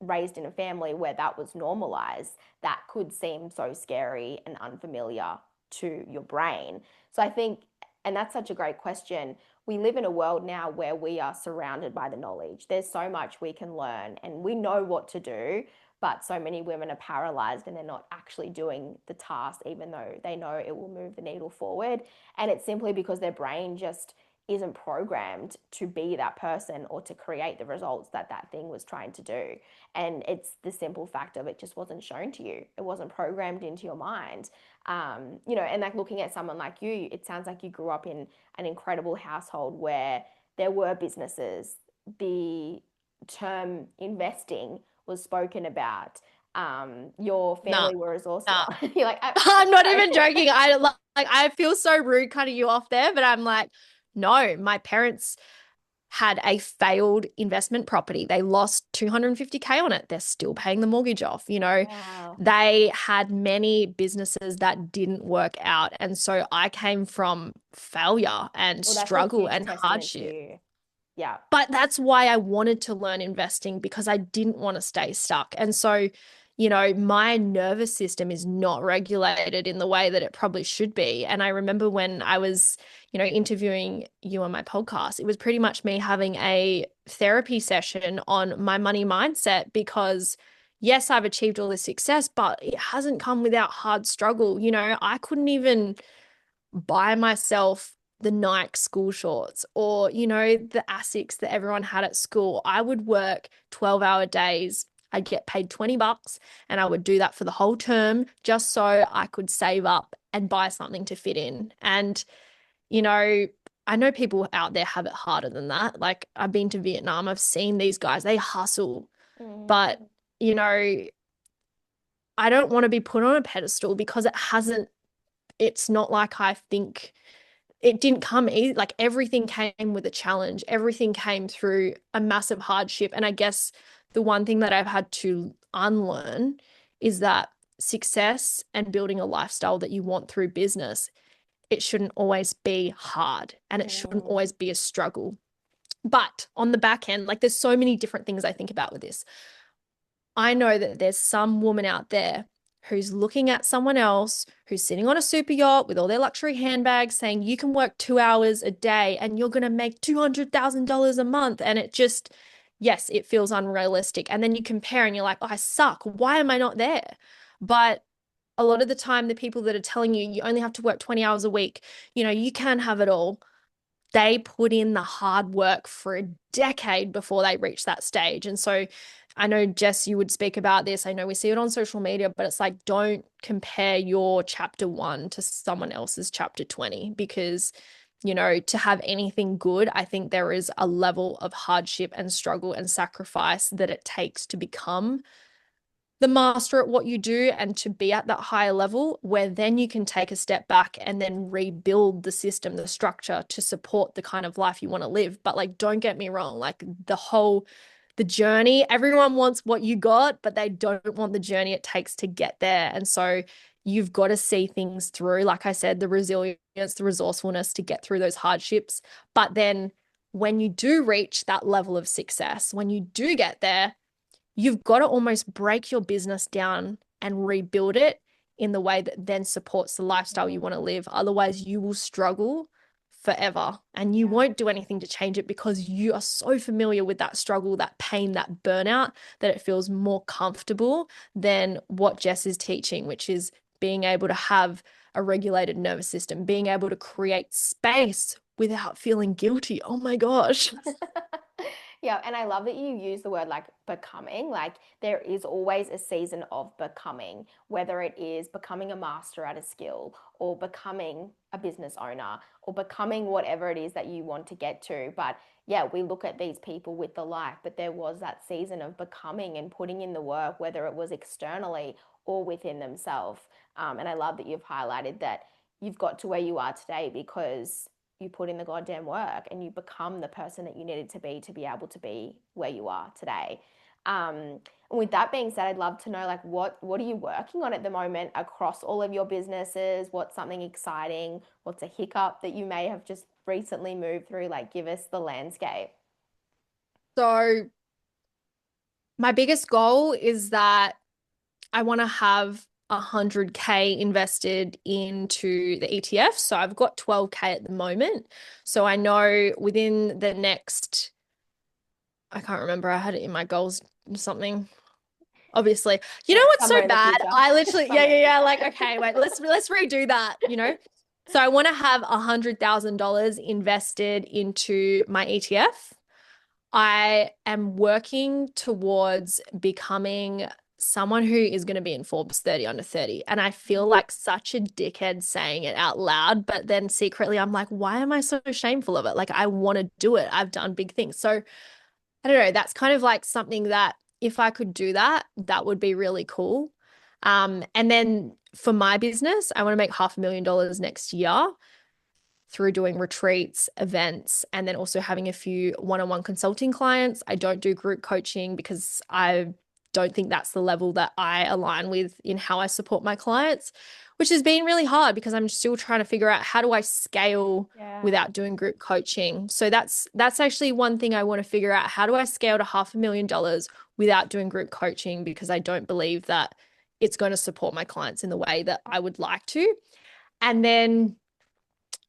raised in a family where that was normalized, that could seem so scary and unfamiliar to your brain. So I think, and that's such a great question. We live in a world now where we are surrounded by the knowledge. There's so much we can learn and we know what to do, but so many women are paralyzed and they're not actually doing the task, even though they know it will move the needle forward. And it's simply because their brain just isn't programmed to be that person or to create the results that that thing was trying to do. And it's the simple fact of it just wasn't shown to you. It wasn't programmed into your mind. And like looking at someone like you, it sounds like you grew up in an incredible household where there were businesses. The term investing was spoken about. Your No, family were resourceful. no. You're like, I'm not sorry. even joking. I feel so rude cutting you off there, but I'm like, no, my parents had a failed investment property. They lost 250K on it. They're still paying the mortgage off. Wow. They had many businesses that didn't work out. And so I came from failure and Well, that's a struggle huge and testament to hardship. you. Yeah. But that's why I wanted to learn investing, because I didn't want to stay stuck. And so, my nervous system is not regulated in the way that it probably should be. And I remember when I was, interviewing you on my podcast, it was pretty much me having a therapy session on my money mindset, because yes, I've achieved all this success, but it hasn't come without hard struggle. I couldn't even buy myself the Nike school shorts, or, the Asics that everyone had at school. I would work 12-hour days. I'd get paid $20 and I would do that for the whole term just so I could save up and buy something to fit in. And, I know people out there have it harder than that. Like I've been to Vietnam, I've seen these guys, they hustle, Mm. but, you know, I don't want to be put on a pedestal because it's not like I think it didn't come easy. Like everything came with a challenge. Everything came through a massive hardship. And I guess the one thing that I've had to unlearn is that success and building a lifestyle that you want through business it shouldn't always be hard and it shouldn't Mm, always be a struggle. But on the back end, like there's so many different things I think about with this. I know that there's some woman out there who's looking at someone else who's sitting on a super yacht with all their luxury handbags saying you can work 2 hours a day and you're going to make $200,000 a month. And it just, yes, it feels unrealistic. And then you compare and you're like, oh, I suck. Why am I not there? But a lot of the time, the people that are telling you you only have to work 20 hours a week, you can have it all, they put in the hard work for a decade before they reach that stage. And so I know, Jess, you would speak about this. I know we see it on social media, but it's like, don't compare your chapter 1 to someone else's chapter 20 because, to have anything good, I think there is a level of hardship and struggle and sacrifice that it takes to become the master at what you do and to be at that higher level where then you can take a step back and then rebuild the system, the structure to support the kind of life you want to live. But like, don't get me wrong, like the journey, everyone wants what you got, but they don't want the journey it takes to get there. And so you've got to see things through, like I said, the resilience, the resourcefulness to get through those hardships. But then when you do reach that level of success, when you do get there, you've got to almost break your business down and rebuild it in the way that then supports the lifestyle you want to live. Otherwise, you will struggle forever and you yeah. won't do anything to change it because you are so familiar with that struggle, that pain, that burnout, that it feels more comfortable than what Jess is teaching, which is being able to have a regulated nervous system, being able to create space without feeling guilty. Oh my gosh. Yeah, and I love that you use the word like becoming. Like there is always a season of becoming, whether it is becoming a master at a skill or becoming a business owner or becoming whatever it is that you want to get to. But yeah, we look at these people with the life, but there was that season of becoming and putting in the work, whether it was externally or within themselves. And I love that you've highlighted that you've got to where you are today because you put in the goddamn work and you become the person that you needed to be able to be where you are today. And with that being said, I'd love to know like what are you working on at the moment across all of your businesses? What's something exciting? What's a hiccup that you may have just recently moved through? Like give us the landscape. So, my biggest goal is that I want to have 100K invested into the ETF. So I've got 12K at the moment. So I know within the next, I can't remember, I had it in my goals something. Obviously, you know Yeah, what's so somewhere in the bad? future. I literally, yeah, Somewhere yeah, in the yeah. Like, future. okay, wait, let's redo that. So I want to have $100,000 invested into my ETF. I am working towards becoming someone who is going to be in Forbes 30 under 30. And I feel like such a dickhead saying it out loud, but then secretly I'm like, why am I so shameful of it? Like, I want to do it. I've done big things. So I don't know. That's kind of like something that if I could do that, that would be really cool. And then for my business, I want to make $500,000 next year through doing retreats, events, and then also having a few one-on-one consulting clients. I don't do group coaching because I don't think that's the level that I align with in how I support my clients, which has been really hard because I'm still trying to figure out how do I scale Yeah. without doing group coaching. So that's actually one thing I want to figure out. How do I scale to $500,000 without doing group coaching? Because I don't believe that it's going to support my clients in the way that I would like to. And then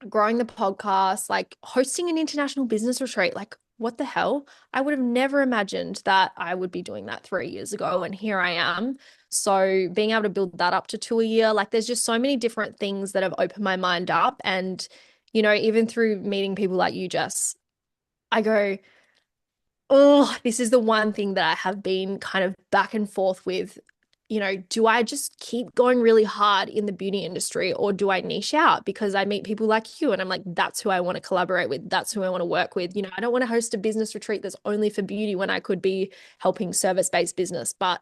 growing the podcast, like hosting an international business retreat. Like, what the hell? I would have never imagined that I would be doing that 3 years ago. And here I am. So, being able to build that up to 2 a year, like, there's just so many different things that have opened my mind up. And, even through meeting people like you, Jess, I go, oh, this is the one thing that I have been kind of back and forth with. Do I just keep going really hard in the beauty industry or do I niche out? Because I meet people like you and I'm like, that's who I want to collaborate with. That's who I want to work with. I don't want to host a business retreat that's only for beauty when I could be helping service-based business. But,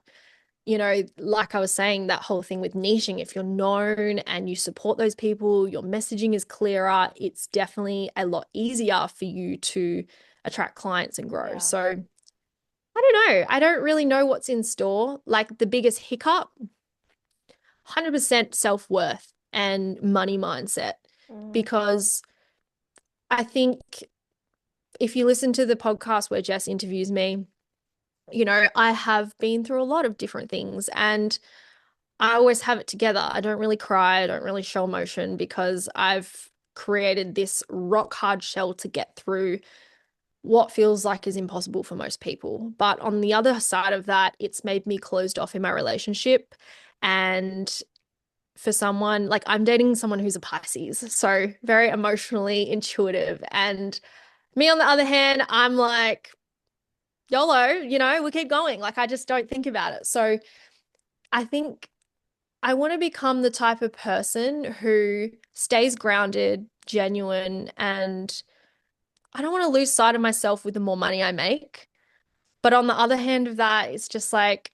like I was saying, that whole thing with niching, if you're known and you support those people, your messaging is clearer, it's definitely a lot easier for you to attract clients and grow. Yeah. So I don't know. I don't really know what's in store. Like the biggest hiccup, 100% self-worth and money mindset. Mm, because I think if you listen to the podcast where Jess interviews me, I have been through a lot of different things and I always have it together. I don't really cry, I don't really show emotion because I've created this rock hard shell to get through what feels like is impossible for most people. But on the other side of that, it's made me closed off in my relationship. And for someone like I'm dating someone who's a Pisces, so very emotionally intuitive. And me, on the other hand, I'm like, YOLO, we keep going. Like, I just don't think about it. So I think I want to become the type of person who stays grounded, genuine, and I don't want to lose sight of myself with the more money I make. But on the other hand of that, it's just like,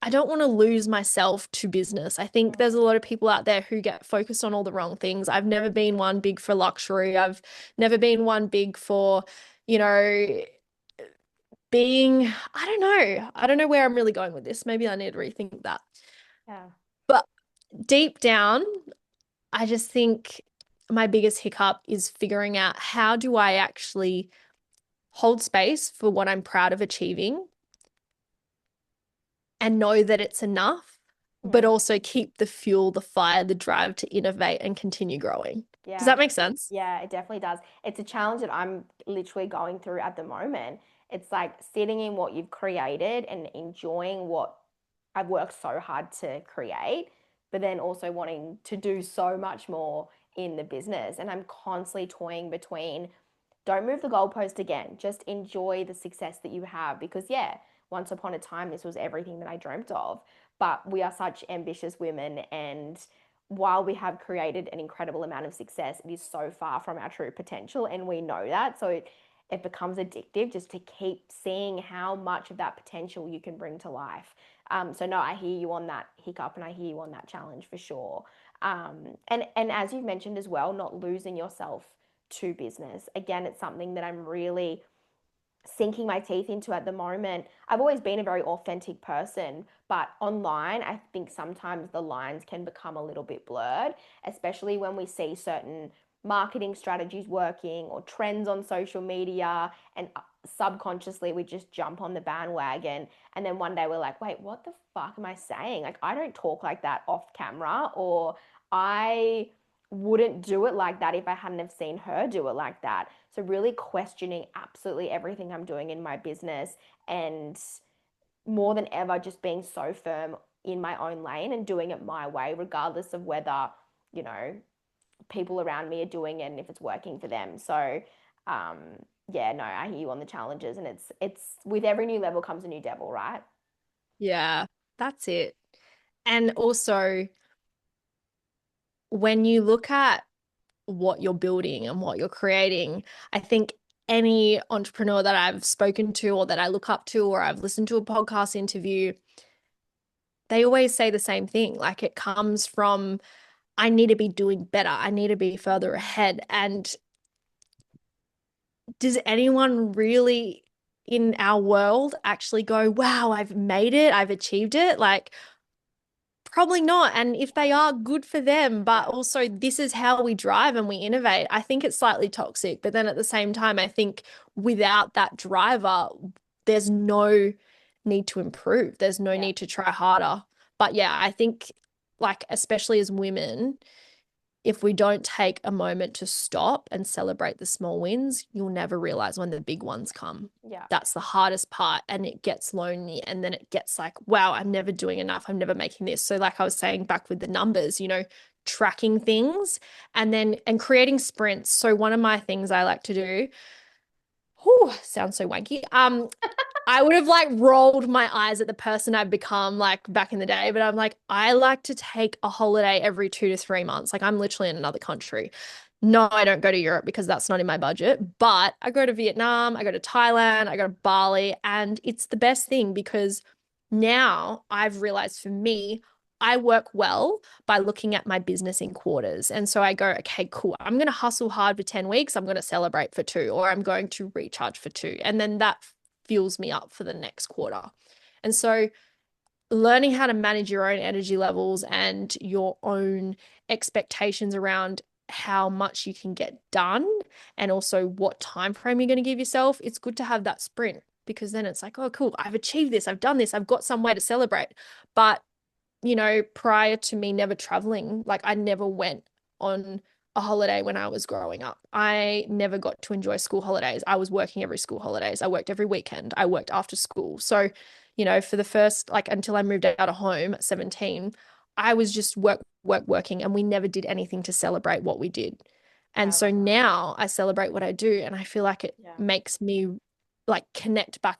I don't want to lose myself to business. I think there's a lot of people out there who get focused on all the wrong things. I've never been one big for luxury. I've never been one big for, you know, being, I don't know. I don't know where I'm really going with this. Maybe I need to rethink that. yeah. But deep down, I just think my biggest hiccup is figuring out how do I actually hold space for what I'm proud of achieving and know that it's enough, but Mm. also keep the fuel, the fire, the drive to innovate and continue growing. Does Yeah. that make sense? Yeah, it definitely does. It's a challenge that I'm literally going through at the moment. It's like sitting in what you've created and enjoying what I've worked so hard to create, but then also wanting to do so much more in the business. And I'm constantly toying between don't move the goalpost again. Just enjoy the success that you have because, yeah, once upon a time, this was everything that I dreamt of. But we are such ambitious women. And while we have created an incredible amount of success, it is so far from our true potential. And we know that. So it becomes addictive just to keep seeing how much of that potential you can bring to life. So no, I hear you on that hiccup and I hear you on that challenge for sure. And as you've mentioned as well, not losing yourself to business. Again, it's something that I'm really sinking my teeth into at the moment. I've always been a very authentic person, but online, I think sometimes the lines can become a little bit blurred, especially when we see certain marketing strategies working or trends on social media, and subconsciously we just jump on the bandwagon. And then one day we're like, wait, what the fuck am I saying? Like, I don't talk like that off camera, or I wouldn't do it like that if I hadn't have seen her do it like that. So really questioning absolutely everything I'm doing in my business, and more than ever just being so firm in my own lane and doing it my way regardless of whether, you know, people around me are doing it and if it's working for them. So um yeah, no, I hear you on the challenges, and it's with every new level comes a new devil, right? Yeah, that's it. And also, when you look at what you're building and what you're creating, I think any entrepreneur that I've spoken to or that I look up to or I've listened to a podcast interview, they always say the same thing. Like it comes from, I need to be doing better. I need to be further ahead. And does anyone really in our world actually go, wow, I've made it, I've achieved it? Like, probably not. And if they are, good for them. But Yeah. also, this is how we drive and we innovate. I think it's slightly toxic. But then at the same time, I think without that driver, there's no need to improve, there's no Yeah. need to try harder. But yeah, I think, like, especially as women, if we don't take a moment to stop and celebrate the small wins, you'll never realize when the big ones come. Yeah. That's the hardest part. And it gets lonely. And then it gets like, wow, I'm never doing enough. I'm never making this. So, like I was saying back with the numbers, tracking things and creating sprints. So, one of my things I like to do, whew, sounds so wanky. I would have like rolled my eyes at the person I've become like back in the day, but I'm like, I like to take a holiday every 2 to 3 months. Like I'm literally in another country. No, I don't go to Europe because that's not in my budget, but I go to Vietnam, I go to Thailand, I go to Bali, and it's the best thing because now I've realized for me, I work well by looking at my business in quarters. And so I go, okay, cool. I'm going to hustle hard for 10 weeks. I'm going to celebrate for two, or I'm going to recharge for two. And then that fuels me up for the next quarter. And so learning how to manage your own energy levels and your own expectations around how much you can get done and also what time frame you're going to give yourself, it's good to have that sprint because then it's like, oh, cool, I've achieved this, I've done this, I've got some way to celebrate. But, prior to me never traveling, like I never went on a holiday when I was growing up. I never got to enjoy school holidays. I was working every school holidays. I worked every weekend. I worked after school. So, for the first, like until I moved out of home at 17, I was just working, and we never did anything to celebrate what we did. Yeah, And I so love that. now I celebrate what I do, and I feel like it Yeah. makes me like connect back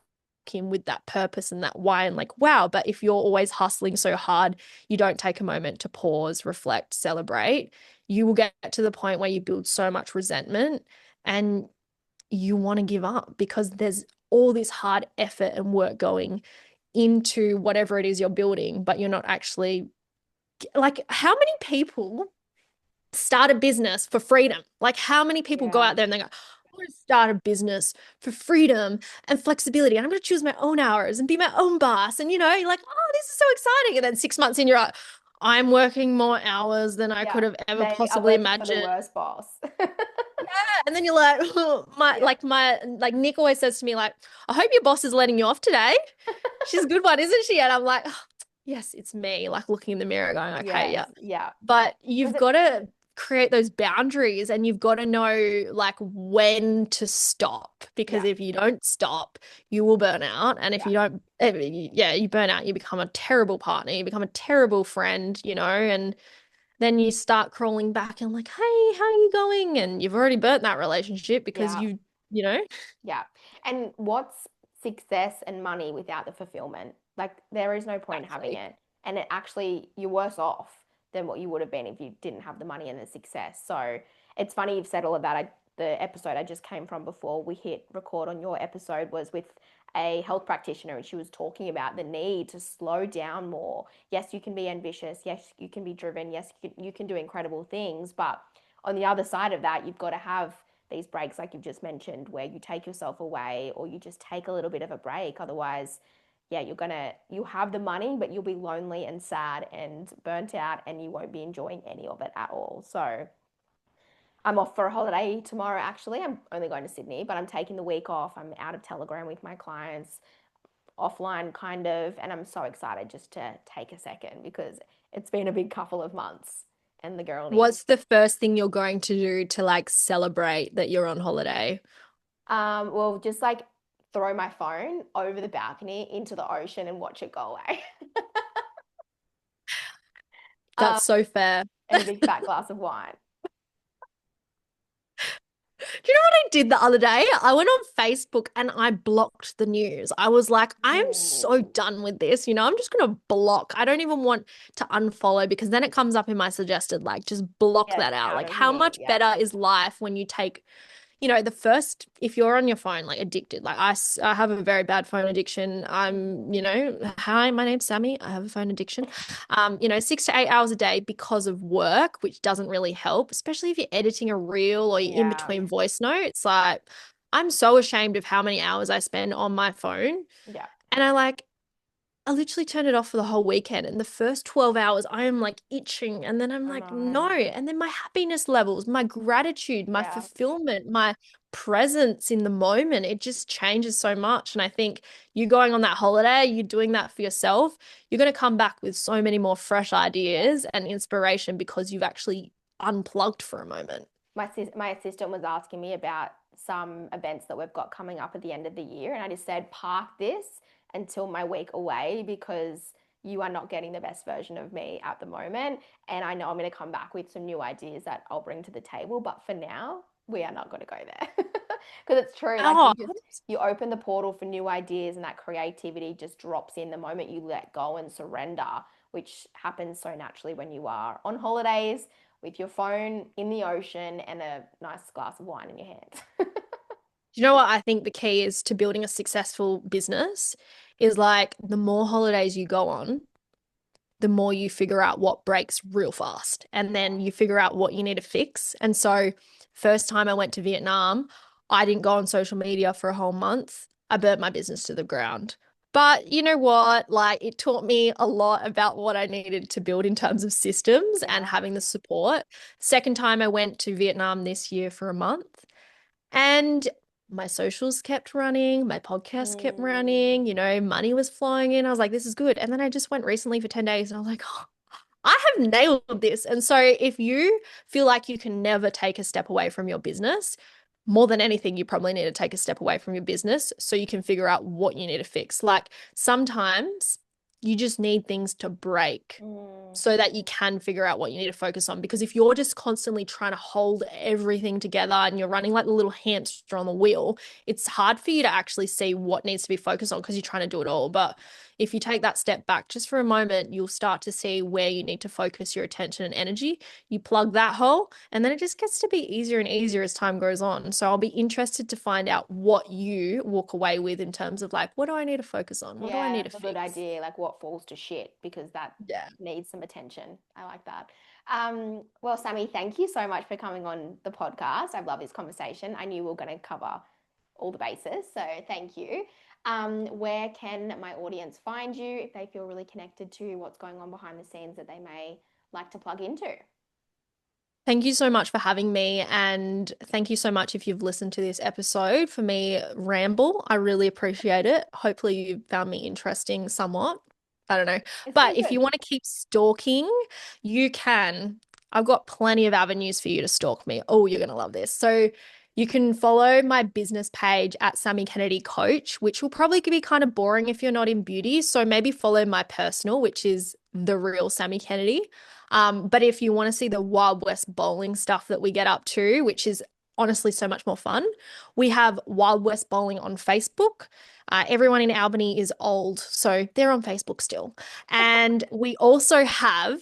in with that purpose and that why, and like, wow, but if you're always hustling so hard, you don't take a moment to pause, reflect, celebrate, you will get to the point where you build so much resentment and you want to give up because there's all this hard effort and work going into whatever it is you're building, but you're not actually like, how many people start a business for freedom? Like, how many people go Yeah. out there and they go, I'm going to start a business for freedom and flexibility, and I'm going to choose my own hours and be my own boss. And, you're like, oh, this is so exciting. And then 6 months in, you're like, I'm working more hours than I Yeah. could have ever They are possibly working for the imagined. worst boss. Yeah. And then you're like, oh, Yeah. like Nick always says to me, like, I hope your boss is letting you off today. She's a good one, isn't she? And I'm like, oh, yes, it's me, like looking in the mirror going, okay, Yes. yeah. Yeah. But Was you've it? got to create those boundaries and you've got to know like when to stop because Yeah. if you don't stop, you will burn out. And if Yeah. you don't, yeah, you burn out, you become a terrible partner, you become a terrible friend, and then you start crawling back and like, hey, how are you going? And you've already burnt that relationship because Yeah. you know, Yeah. And what's success and money without the fulfillment? Like, there is no point in having exactly. it. And it actually, you're worse off than what you would have been if you didn't have the money and the success. So it's funny you've said all of that. The episode I just came from before we hit record on your episode was with a health practitioner, and she was talking about the need to slow down more. Yes, you can be ambitious. Yes, you can be driven. Yes, you can do incredible things. But on the other side of that, you've got to have these breaks like you've just mentioned where you take yourself away or you just take a little bit of a break. Otherwise, yeah, you'll have the money, but you'll be lonely and sad and burnt out and you won't be enjoying any of it at all. So I'm off for a holiday tomorrow actually. I'm only going to Sydney, but I'm taking the week off. I'm out of Telegram with my clients, offline kind of, and I'm so excited just to take a second because it's been a big couple of months and the girl needs. What's the first thing you're going to do to like celebrate that you're on holiday? Well, just like throw my phone over the balcony into the ocean and watch it go away. um, That's so fair. and a big fat glass of wine. Do you know what I did the other day? I went on Facebook and I blocked the news. I was like, I am so Ooh, done with this. I'm just going to block. I don't even want to unfollow because then it comes up in my suggested, like, just block get that out. out Like, of how here. much Yeah, better is life when you take the first, if you're on your phone, like addicted, like I have a very bad phone addiction. Hi, my name's Sammy. I have a phone addiction. 6 to 8 hours a day because of work, which doesn't really help, especially if you're editing a reel or you're in yeah, between voice notes. Like, I'm so ashamed of how many hours I spend on my phone. yeah. And I literally turned it off for the whole weekend. And the first 12 hours, I am like itching. And then I'm I like, know. no. And then my happiness levels, my gratitude, my Yeah, fulfillment, my presence in the moment, it just changes so much. And I think you going on that holiday, you doing that for yourself, you're going to come back with so many more fresh yeah. ideas and inspiration because you've actually unplugged for a moment. My assistant was asking me about some events that we've got coming up at the end of the year, and I just said park this until my week away because you are not getting the best version of me at the moment, and I know I'm going to come back with some new ideas that I'll bring to the table, but for now we are not going to go there because it's true, like Oh, you open the portal for new ideas and that creativity just drops in the moment you let go and surrender, which happens so naturally when you are on holidays with your phone in the ocean and a nice glass of wine in your hands. do you know what I think the key is to building a successful business is like the more holidays you go on, the more you figure out what breaks real fast. And Yeah. then you figure out what you need to fix. And so, first time I went to Vietnam, I didn't go on social media for a whole month. I burnt my business to the ground. But you know what? Like it taught me a lot about what I needed to build in terms of systems and Yeah. having the support. Second time I went to Vietnam this year for a month and my socials kept running, my podcast kept Mm, running, money was flowing in. I was like, this is good. And then I just went recently for 10 days and I was like, oh, I have nailed this. And so if you feel like you can never take a step away from your business, more than anything, you probably need to take a step away from your business so you can figure out what you need to fix. Like sometimes you just need things to break mm, so that you can figure out what you need to focus on. Because if you're just constantly trying to hold everything together and you're running like the little hamster on the wheel, it's hard for you to actually see what needs to be focused on because you're trying to do it all. But if you take that step back just for a moment, you'll start to see where you need to focus your attention and energy. You plug that hole, and then it just gets to be easier and easier as time goes on. So I'll be interested to find out what you walk away with in terms of like, what do I need to focus on? What do I yeah, need to that's a good fix? idea. Like what falls to shit because that Yeah. needs some attention. I like that. Well, Sammy, thank you so much for coming on the podcast. I've loved this conversation. I knew we were going to cover all the bases, so thank you. Where can my audience find you if they feel really connected to what's going on behind the scenes that they may like to plug into? Thank you so much for having me. And thank you so much if you've listened to this episode for me ramble. I really appreciate it. Hopefully, you found me interesting somewhat. I don't know. It's But pretty if you good. want to keep stalking, you can. I've got plenty of avenues for you to stalk me. Oh, you're going to love this. So you can follow my business page at Sammy Kennedy Coach, which will probably be kind of boring if you're not in beauty. So maybe follow my personal, which is the real Sammy Kennedy. But if you want to see the Wild West bowling stuff that we get up to, which is honestly so much more fun, we have Wild West Bowling on Facebook. Everyone in Albany is old, so they're on Facebook still. And we also have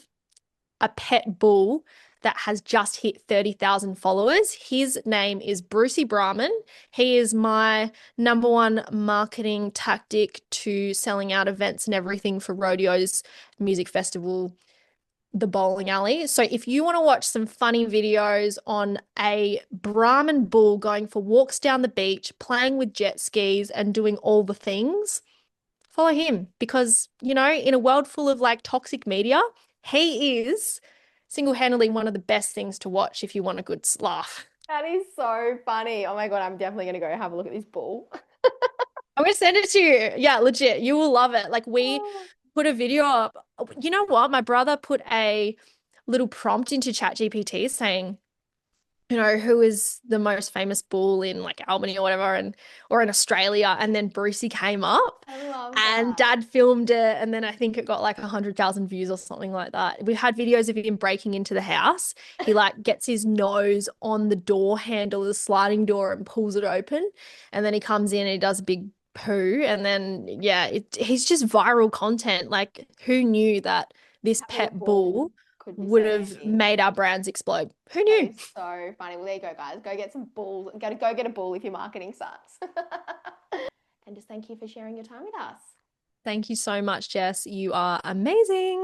a pet bull that has just hit 30,000 followers. His name is Brucey Brahman. He is my number one marketing tactic to selling out events and everything for rodeos, music festival, the bowling alley. So if you want to watch some funny videos on a Brahman bull going for walks down the beach, playing with jet skis and doing all the things, follow him because, in a world full of like toxic media, he is single-handedly one of the best things to watch if you want a good laugh. That is so funny. Oh my God, I'm definitely going to go have a look at this bull. I'm gonna send it to you. Yeah, legit. You will love it. Like we Oh, put a video up. You know what? My brother put a little prompt into ChatGPT saying, who is the most famous bull in like Albany or whatever, and or in Australia. And then Brucey came up I love and that. dad filmed it. And then I think it got like 100,000 views or something like that. We've had videos of him breaking into the house. He like gets his nose on the door handle of the sliding door and pulls it open. And then he comes in and he does a big poo. And then, yeah, he's just viral content. Like, who knew that this Having a pet bull bull could be so would have handy. made our brands explode? Who That knew? is so funny. Well, there you go, guys. Go get some bulls. Go get a bull if your marketing sucks. And just thank you for sharing your time with us. Thank you so much, Jess. You are amazing.